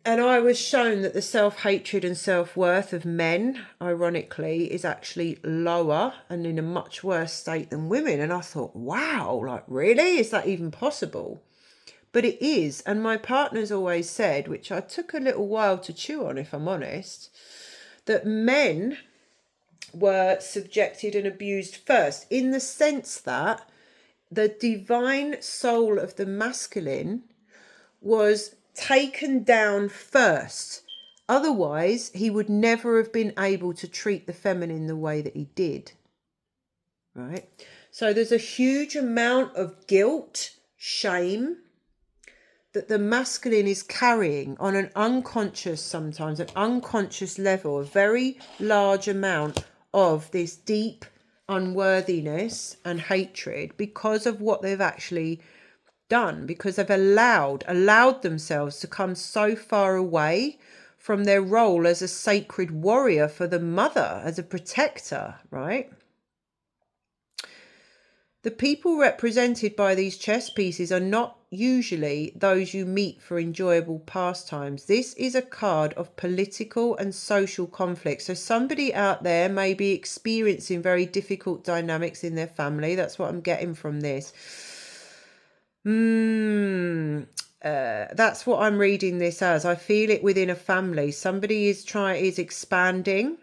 And I was shown that the self-hatred and self-worth of men, ironically, is actually lower and in a much worse state than women. And I thought, wow, like, really? Is that even possible? But it is. And my partner's always said, which I took a little while to chew on, if I'm honest, that men were subjected and abused first, in the sense that the divine soul of the masculine was taken down first. Otherwise, he would never have been able to treat the feminine the way that he did. Right? So there's a huge amount of guilt, shame, that the masculine is carrying on an unconscious, sometimes an unconscious level, a very large amount of this deep unworthiness and hatred because of what they've actually done, because they've allowed themselves to come so far away from their role as a sacred warrior for the mother, as a protector, right? The people represented by these chess pieces are not usually those you meet for enjoyable pastimes. This is a card of political and social conflict. So somebody out there may be experiencing very difficult dynamics in their family. That's what I'm getting from this. That's what I'm reading this as. I feel it within a family. Somebody is expanding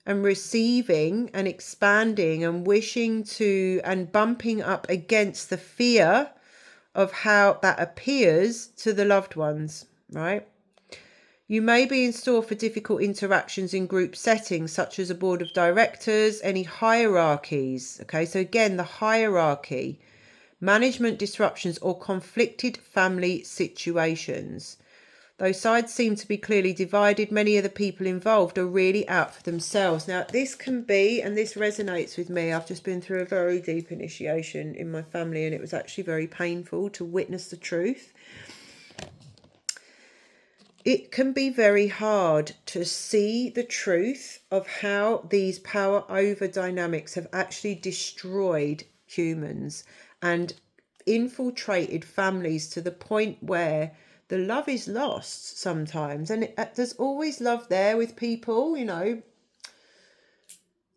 and receiving and expanding and wishing to and bumping up against the fear of how that appears to the loved ones, right? You may be in store for difficult interactions in group settings, such as a board of directors, any hierarchies. Okay, so again, the hierarchy, management disruptions, or conflicted family situations. Those sides seem to be clearly divided. Many of the people involved are really out for themselves. Now, this can be, and this resonates with me, I've just been through a very deep initiation in my family, and it was actually very painful to witness the truth. It can be very hard to see the truth of how these power over dynamics have actually destroyed humans and infiltrated families to the point where the love is lost sometimes. And there's always love there with people, you know.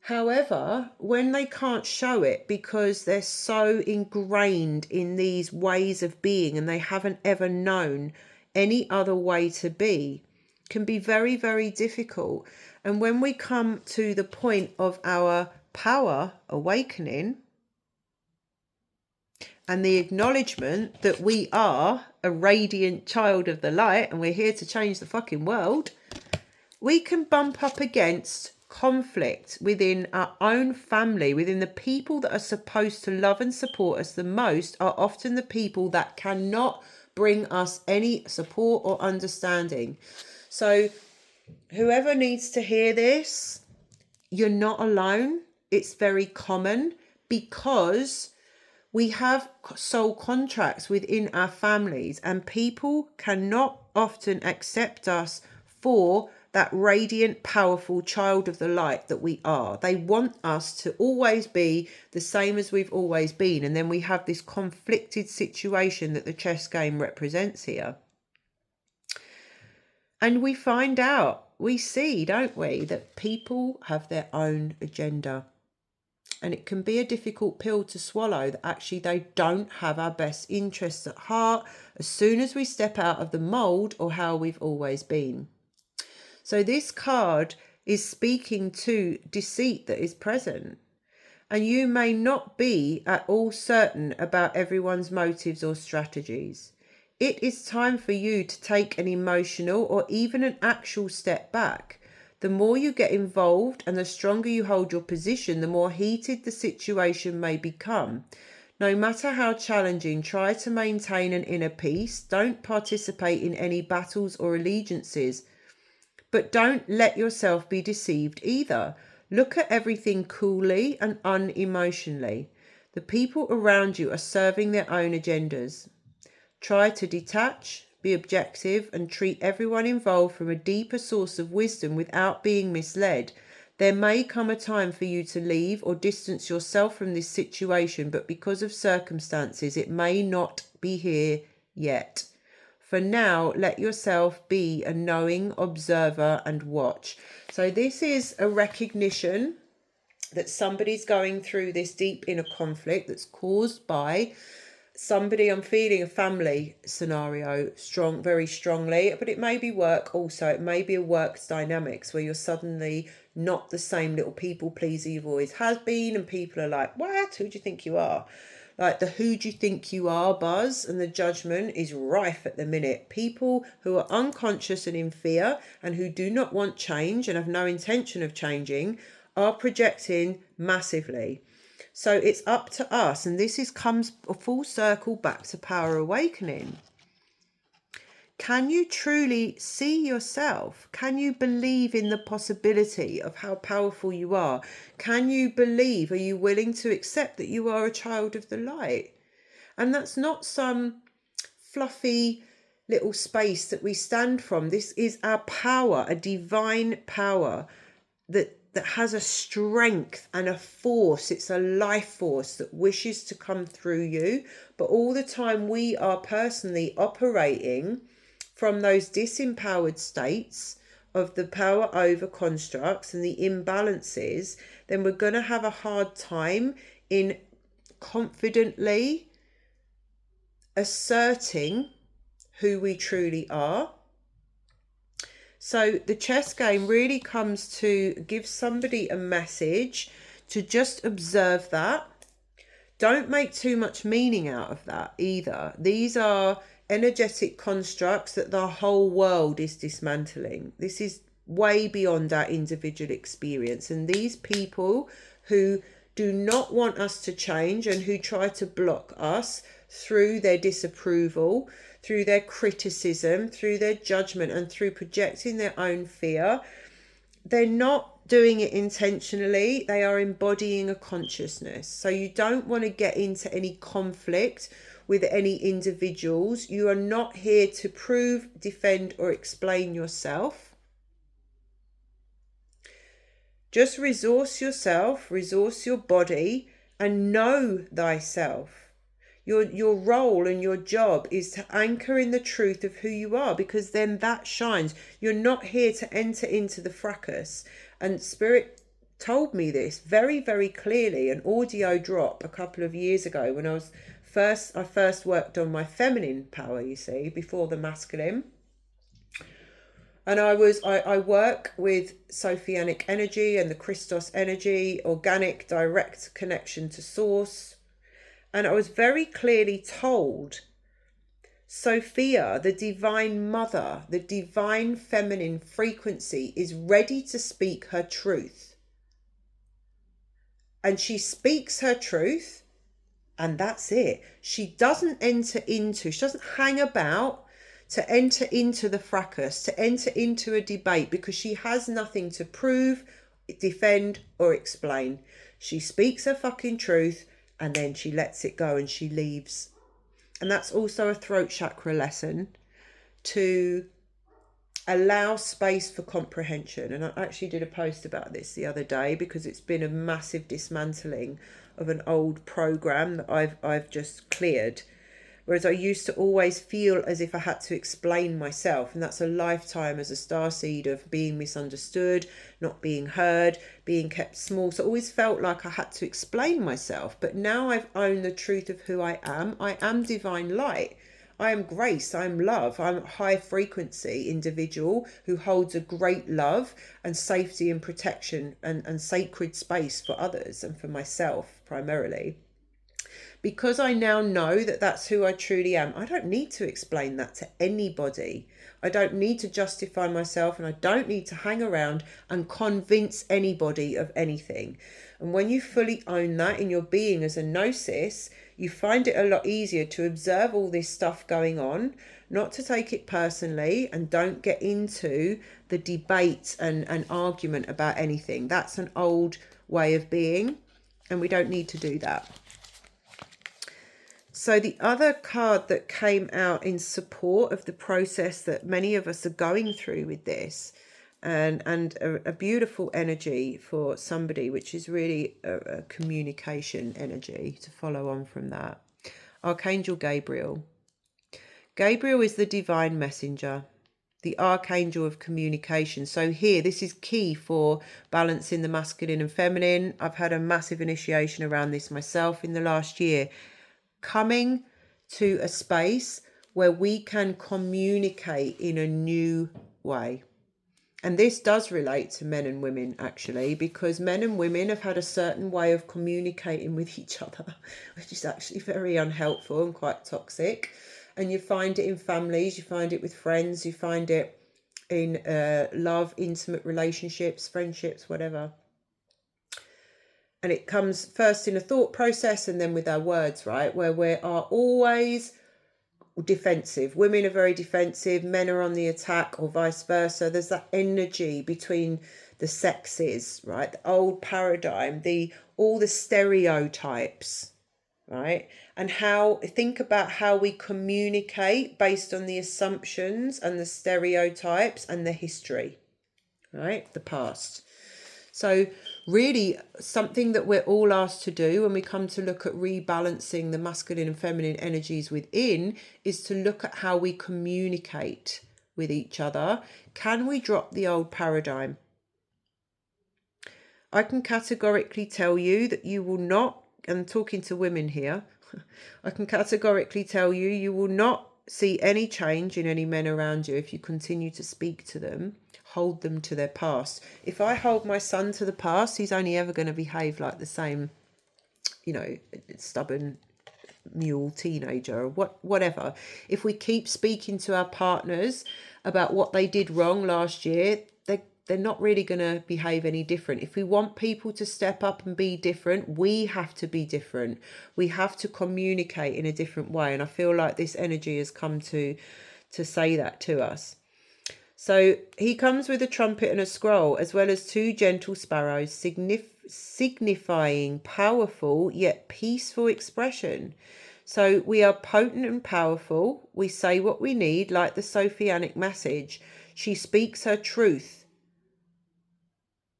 However, when they can't show it because they're so ingrained in these ways of being and they haven't ever known any other way to be, can be very, very difficult. And when we come to the point of our power awakening and the acknowledgement that we are a radiant child of the light and we're here to change the fucking world, we can bump up against conflict within our own family, within the people that are supposed to love and support us the most are often the people that cannot bring us any support or understanding. So whoever needs to hear this, you're not alone. It's very common because we have soul contracts within our families and people cannot often accept us for that radiant, powerful child of the light that we are. They want us to always be the same as we've always been. And then we have this conflicted situation that the chess game represents here. And we find out, we see, don't we, that people have their own agenda. And it can be a difficult pill to swallow that actually they don't have our best interests at heart as soon as we step out of the mold or how we've always been. So this card is speaking to deceit that is present. And you may not be at all certain about everyone's motives or strategies. It is time for you to take an emotional or even an actual step back. The more you get involved and the stronger you hold your position, the more heated the situation may become. No matter how challenging, try to maintain an inner peace. Don't participate in any battles or allegiances. But don't let yourself be deceived either. Look at everything coolly and unemotionally. The people around you are serving their own agendas. Try to detach, be objective, and treat everyone involved from a deeper source of wisdom without being misled. There may come a time for you to leave or distance yourself from this situation, but because of circumstances, it may not be here yet. For now, let yourself be a knowing observer and watch. So this is a recognition that somebody's going through this deep inner conflict that's caused by somebody. I'm feeling a family scenario very strongly, but it may be work also. It may be a work dynamics where you're suddenly not the same little people pleaser you've always have been, and people are like, what? Who do you think you are? Like the who do you think you are buzz and the judgment is rife at the minute. People who are unconscious and in fear and who do not want change and have no intention of changing are projecting massively. So it's up to us, and this comes a full circle back to power awakening. Can you truly see yourself? Can you believe in the possibility of how powerful you are? Can you believe, are you willing to accept that you are a child of the light? And that's not some fluffy little space that we stand from. This is our power, a divine power that has a strength and a force. It's a life force that wishes to come through you. But all the time we are personally operating from those disempowered states of the power over constructs and the imbalances, then we're going to have a hard time in confidently asserting who we truly are. So the chess game really comes to give somebody a message to just observe that. Don't make too much meaning out of that either. These are energetic constructs that the whole world is dismantling. This is way beyond our individual experience. And these people who do not want us to change and who try to block us through their disapproval, through their criticism, through their judgment, and through projecting their own fear, they're not doing it intentionally. They are embodying a consciousness. So you don't want to get into any conflict with any individuals. You are not here to prove, defend, or explain yourself. Just resource yourself, resource your body, and know thyself. Your role and your job is to anchor in the truth of who you are, because then that shines. You're not here to enter into the fracas. And Spirit told me this very, very clearly, an audio drop a couple of years ago when I first worked on my feminine power, you see, before the masculine. And I work with Sophianic energy and the Christos energy, organic, direct connection to source. And I was very clearly told, Sophia, the divine mother, the divine feminine frequency, is ready to speak her truth. And she speaks her truth, and that's it. She doesn't hang about to enter into the fracas, to enter into a debate, because she has nothing to prove, defend, or explain. She speaks her fucking truth, and then she lets it go and she leaves. And that's also a throat chakra lesson, to allow space for comprehension. And I actually did a post about this the other day, because it's been a massive dismantling of an old program that I've just cleared. Whereas I used to always feel as if I had to explain myself. And that's a lifetime as a starseed of being misunderstood, not being heard, being kept small. So I always felt like I had to explain myself. But now I've owned the truth of who I am. I am divine light. I am grace. I am love. I'm a high frequency individual who holds a great love and safety and protection and sacred space for others and for myself primarily. Because I now know that that's who I truly am, I don't need to explain that to anybody. I don't need to justify myself, and I don't need to hang around and convince anybody of anything. And when you fully own that in your being as a gnosis, you find it a lot easier to observe all this stuff going on, not to take it personally, and don't get into the debate and argument about anything. That's an old way of being, and we don't need to do that. So the other card that came out in support of the process that many of us are going through with this, and a beautiful energy for somebody, which is really a communication energy to follow on from that. Archangel Gabriel. Gabriel is the divine messenger, the archangel of communication. So here, this is key for balancing the masculine and feminine. I've had a massive initiation around this myself in the last year. Coming to a space where we can communicate in a new way. And this does relate to men and women, actually, because men and women have had a certain way of communicating with each other, which is actually very unhelpful and quite toxic. And you find it in families, you find it with friends, you find it in love, intimate relationships, friendships, whatever. And it comes first in a thought process and then with our words, right? Where we are always defensive. Women are very defensive. Men are on the attack, or vice versa. There's that energy between the sexes, right? The old paradigm, all the stereotypes, right? And think about how we communicate based on the assumptions and the stereotypes and the history, right? The past. So really something that we're all asked to do when we come to look at rebalancing the masculine and feminine energies within is to look at how we communicate with each other. Can we drop the old paradigm? I can categorically tell you that you will not, and I'm talking to women here, I can categorically tell you, you will not see any change in any men around you if you continue to speak to them, hold them to their past. If I hold my son to the past, he's only ever going to behave like the same, stubborn mule teenager or whatever. If we keep speaking to our partners about what they did wrong last year, they're not really going to behave any different. If we want people to step up and be different, we have to be different. We have to communicate in a different way. And I feel like this energy has come to say that to us. So he comes with a trumpet and a scroll, as well as 2 gentle sparrows, signifying powerful yet peaceful expression. So we are potent and powerful. We say what we need, like the Sophianic message. She speaks her truth.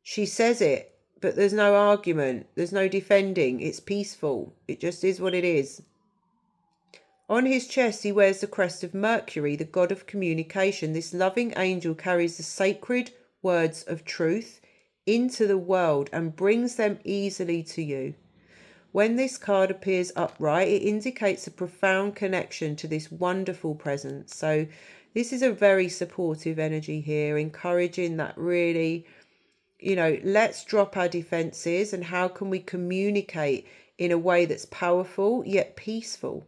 She says it, but there's no argument. There's no defending. It's peaceful. It just is what it is. On his chest, he wears the crest of Mercury, the god of communication. This loving angel carries the sacred words of truth into the world and brings them easily to you. When this card appears upright, it indicates a profound connection to this wonderful presence. So this is a very supportive energy here, encouraging that really, let's drop our defenses and how can we communicate in a way that's powerful yet peaceful.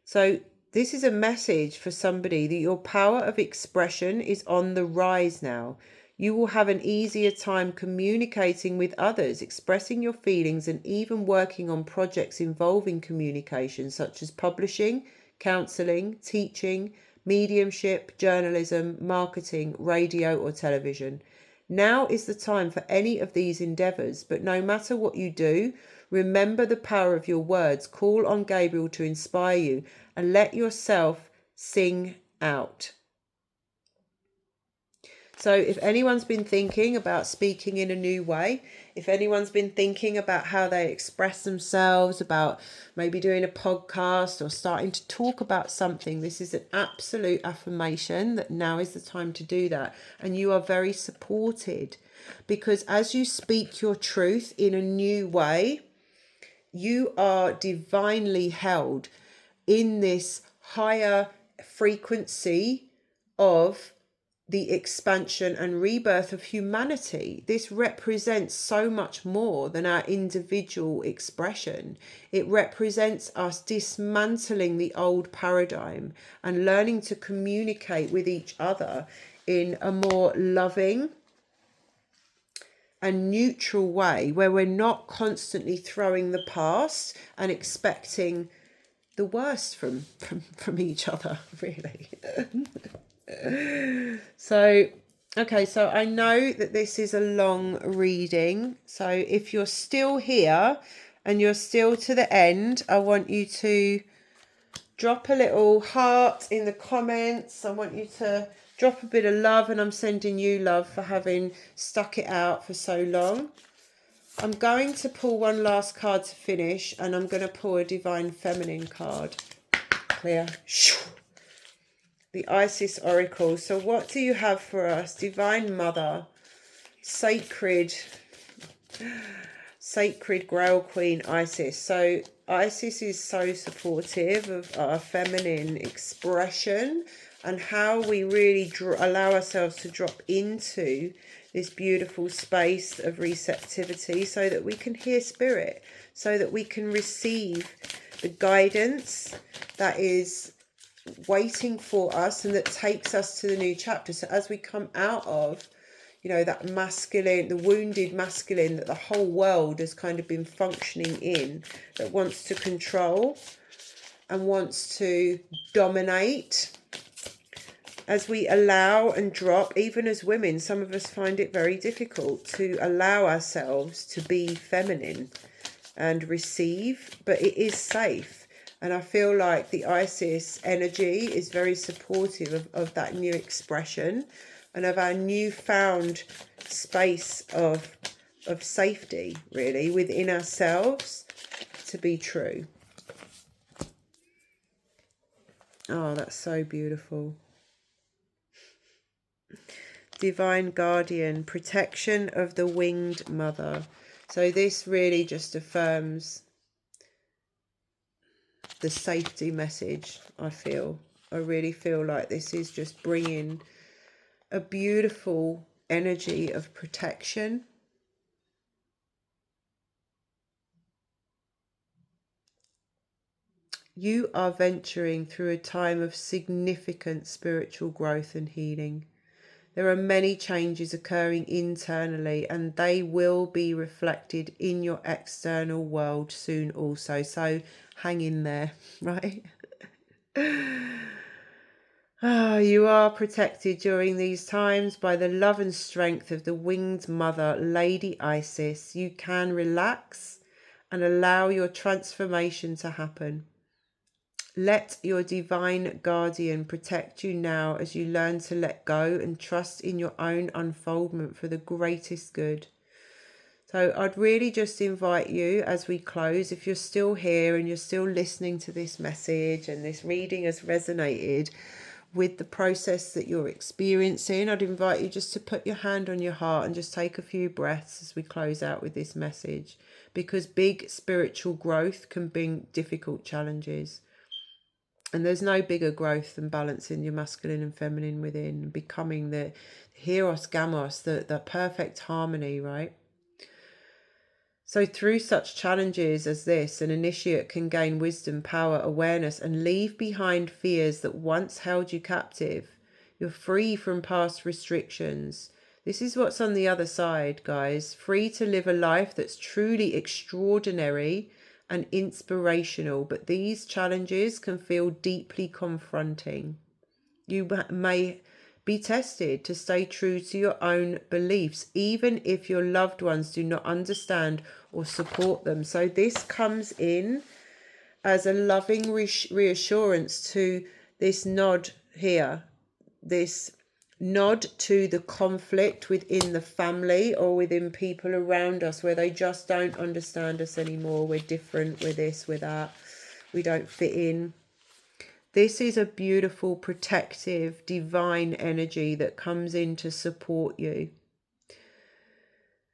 So this is a message for somebody that your power of expression is on the rise now. You will have an easier time communicating with others, expressing your feelings, and even working on projects involving communication, such as publishing, counselling, teaching, mediumship, journalism, marketing, radio, or television. Now is the time for any of these endeavours, but no matter what you do, remember the power of your words. Call on Gabriel to inspire you and let yourself sing out. So if anyone's been thinking about speaking in a new way, if anyone's been thinking about how they express themselves, about maybe doing a podcast or starting to talk about something, this is an absolute affirmation that now is the time to do that. And you are very supported, because as you speak your truth in a new way, you are divinely held in this higher frequency of the expansion and rebirth of humanity. This represents so much more than our individual expression. It represents us dismantling the old paradigm and learning to communicate with each other in a more loving and neutral way, where we're not constantly throwing the past and expecting the worst from each other, really. So I know that this is a long reading, so if you're still here and you're still to the end, I want you to drop a little heart in the comments. I want you to drop a bit of love, and I'm sending you love for having stuck it out for so long. I'm going to pull one last card to finish, and I'm going to pull a Divine Feminine card. Clear. The Isis Oracle. So what do you have for us? Divine Mother, Sacred Grail Queen Isis. So Isis is so supportive of our feminine expression and how we really allow ourselves to drop into this beautiful space of receptivity so that we can hear spirit, so that we can receive the guidance that is waiting for us and that takes us to the new chapter. So as we come out of, that masculine, the wounded masculine that the whole world has kind of been functioning in, that wants to control and wants to dominate, as we allow and drop, even as women, some of us find it very difficult to allow ourselves to be feminine and receive, but it is safe. And I feel like the Isis energy is very supportive of that new expression and of our newfound space of safety, really, within ourselves to be true. Oh, that's so beautiful. Divine Guardian, protection of the winged mother. So this really just affirms the safety message, I feel. I really feel like this is just bringing a beautiful energy of protection. You are venturing through a time of significant spiritual growth and healing. There are many changes occurring internally, and they will be reflected in your external world soon also. So hang in there, right? You are protected during these times by the love and strength of the winged mother, Lady Isis. You can relax and allow your transformation to happen. Let your divine guardian protect you now as you learn to let go and trust in your own unfoldment for the greatest good. So I'd really just invite you as we close, if you're still here and you're still listening to this message and this reading has resonated with the process that you're experiencing, I'd invite you just to put your hand on your heart and just take a few breaths as we close out with this message, because big spiritual growth can bring difficult challenges. And there's no bigger growth than balancing your masculine and feminine within, becoming the hieros gamos, the perfect harmony, right? So through such challenges as this, an initiate can gain wisdom, power, awareness, and leave behind fears that once held you captive. You're free from past restrictions. This is what's on the other side, guys. Free to live a life that's truly extraordinary and inspirational. But these challenges can feel deeply confronting. You may be tested to stay true to your own beliefs, even if your loved ones do not understand or support them. So this comes in as a loving reassurance to this nod here, this nod to the conflict within the family or within people around us where they just don't understand us anymore. We're different, we're this, we're that, we don't fit in. This is a beautiful, protective, divine energy that comes in to support you.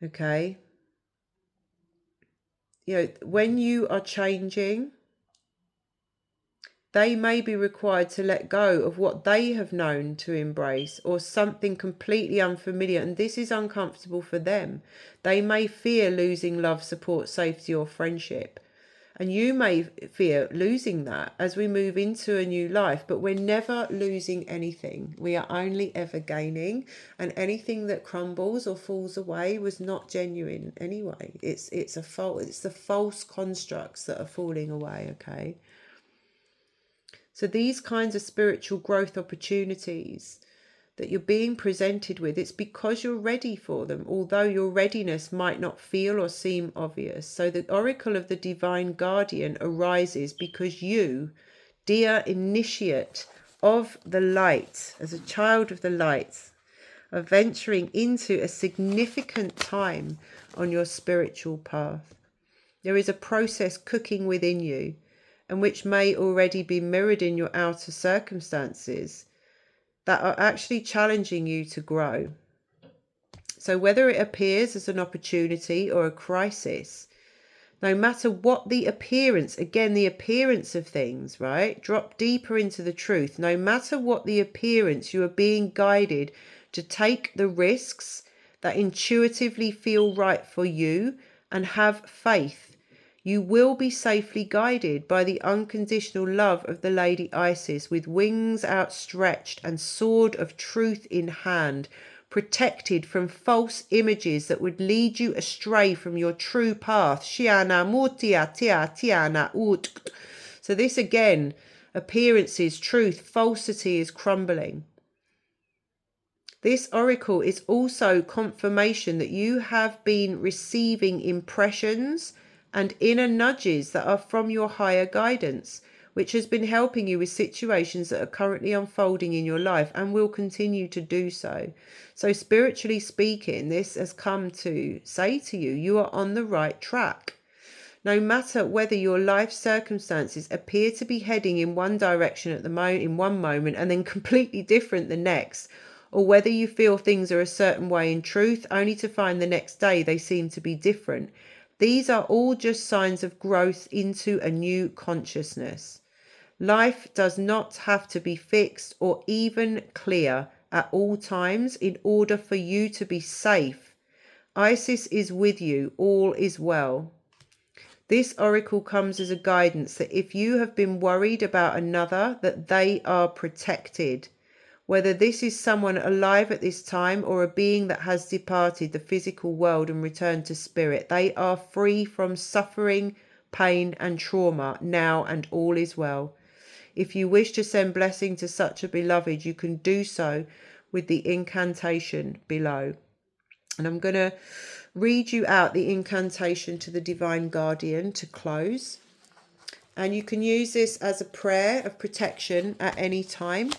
Okay? You know, when you are changing, they may be required to let go of what they have known to embrace, or something completely unfamiliar, and this is uncomfortable for them. They may fear losing love, support, safety, or friendship. And you may fear losing that as we move into a new life, but we're never losing anything. We are only ever gaining, and anything that crumbles or falls away was not genuine anyway. It's the false constructs that are falling away, okay? So these kinds of spiritual growth opportunities that you're being presented with, it's because you're ready for them, although your readiness might not feel or seem obvious. So the oracle of the divine guardian arises because you, dear initiate of the light, as a child of the light, are venturing into a significant time on your spiritual path. There is a process cooking within you, and which may already be mirrored in your outer circumstances, that are actually challenging you to grow. So whether it appears as an opportunity or a crisis, no matter what the appearance, again, the appearance of things, right? Drop deeper into the truth. No matter what the appearance, you are being guided to take the risks that intuitively feel right for you and have faith. You will be safely guided by the unconditional love of the Lady Isis, with wings outstretched and sword of truth in hand, protected from false images that would lead you astray from your true path. Shiana mutia tia tiana ut. So this again, appearances, truth, falsity is crumbling. This oracle is also confirmation that you have been receiving impressions and inner nudges that are from your higher guidance, which has been helping you with situations that are currently unfolding in your life and will continue to do so. So spiritually speaking, this has come to say to you, you are on the right track. No matter whether your life circumstances appear to be heading in one direction at in one moment and then completely different the next, or whether you feel things are a certain way in truth, only to find the next day they seem to be different. These are all just signs of growth into a new consciousness. Life does not have to be fixed or even clear at all times in order for you to be safe. Isis is with you. All is well. This oracle comes as a guidance that if you have been worried about another, that they are protected. Whether this is someone alive at this time or a being that has departed the physical world and returned to spirit, they are free from suffering, pain and trauma now, and all is well. If you wish to send blessing to such a beloved, you can do so with the incantation below. And I'm going to read you out the incantation to the Divine Guardian to close. And you can use this as a prayer of protection at any time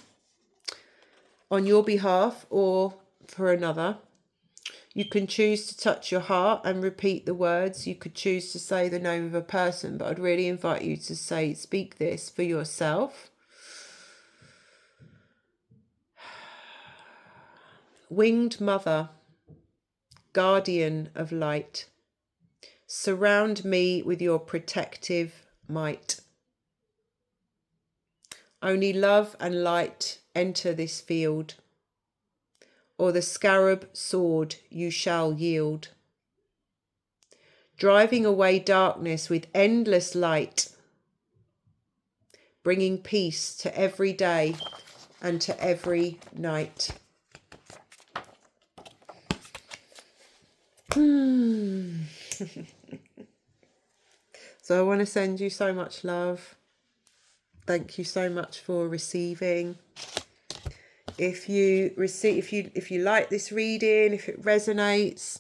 on your behalf or for another. You can choose to touch your heart and repeat the words. You could choose to say the name of a person, but I'd really invite you to speak this for yourself. Winged Mother, Guardian of light, surround me with your protective might. Only love and light enter this field, or the scarab sword you shall yield, driving away darkness with endless light, bringing peace to every day and to every night. So I want to send you so much love. Thank you so much for receiving. If you like this reading, if it resonates,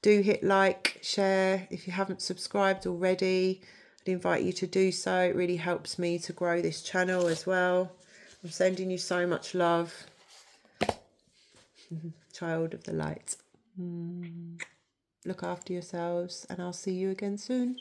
do hit like, share. If you haven't subscribed already, I'd invite you to do so. It really helps me to grow this channel as well. I'm sending you so much love. Child of the light. Look after yourselves, and I'll see you again soon.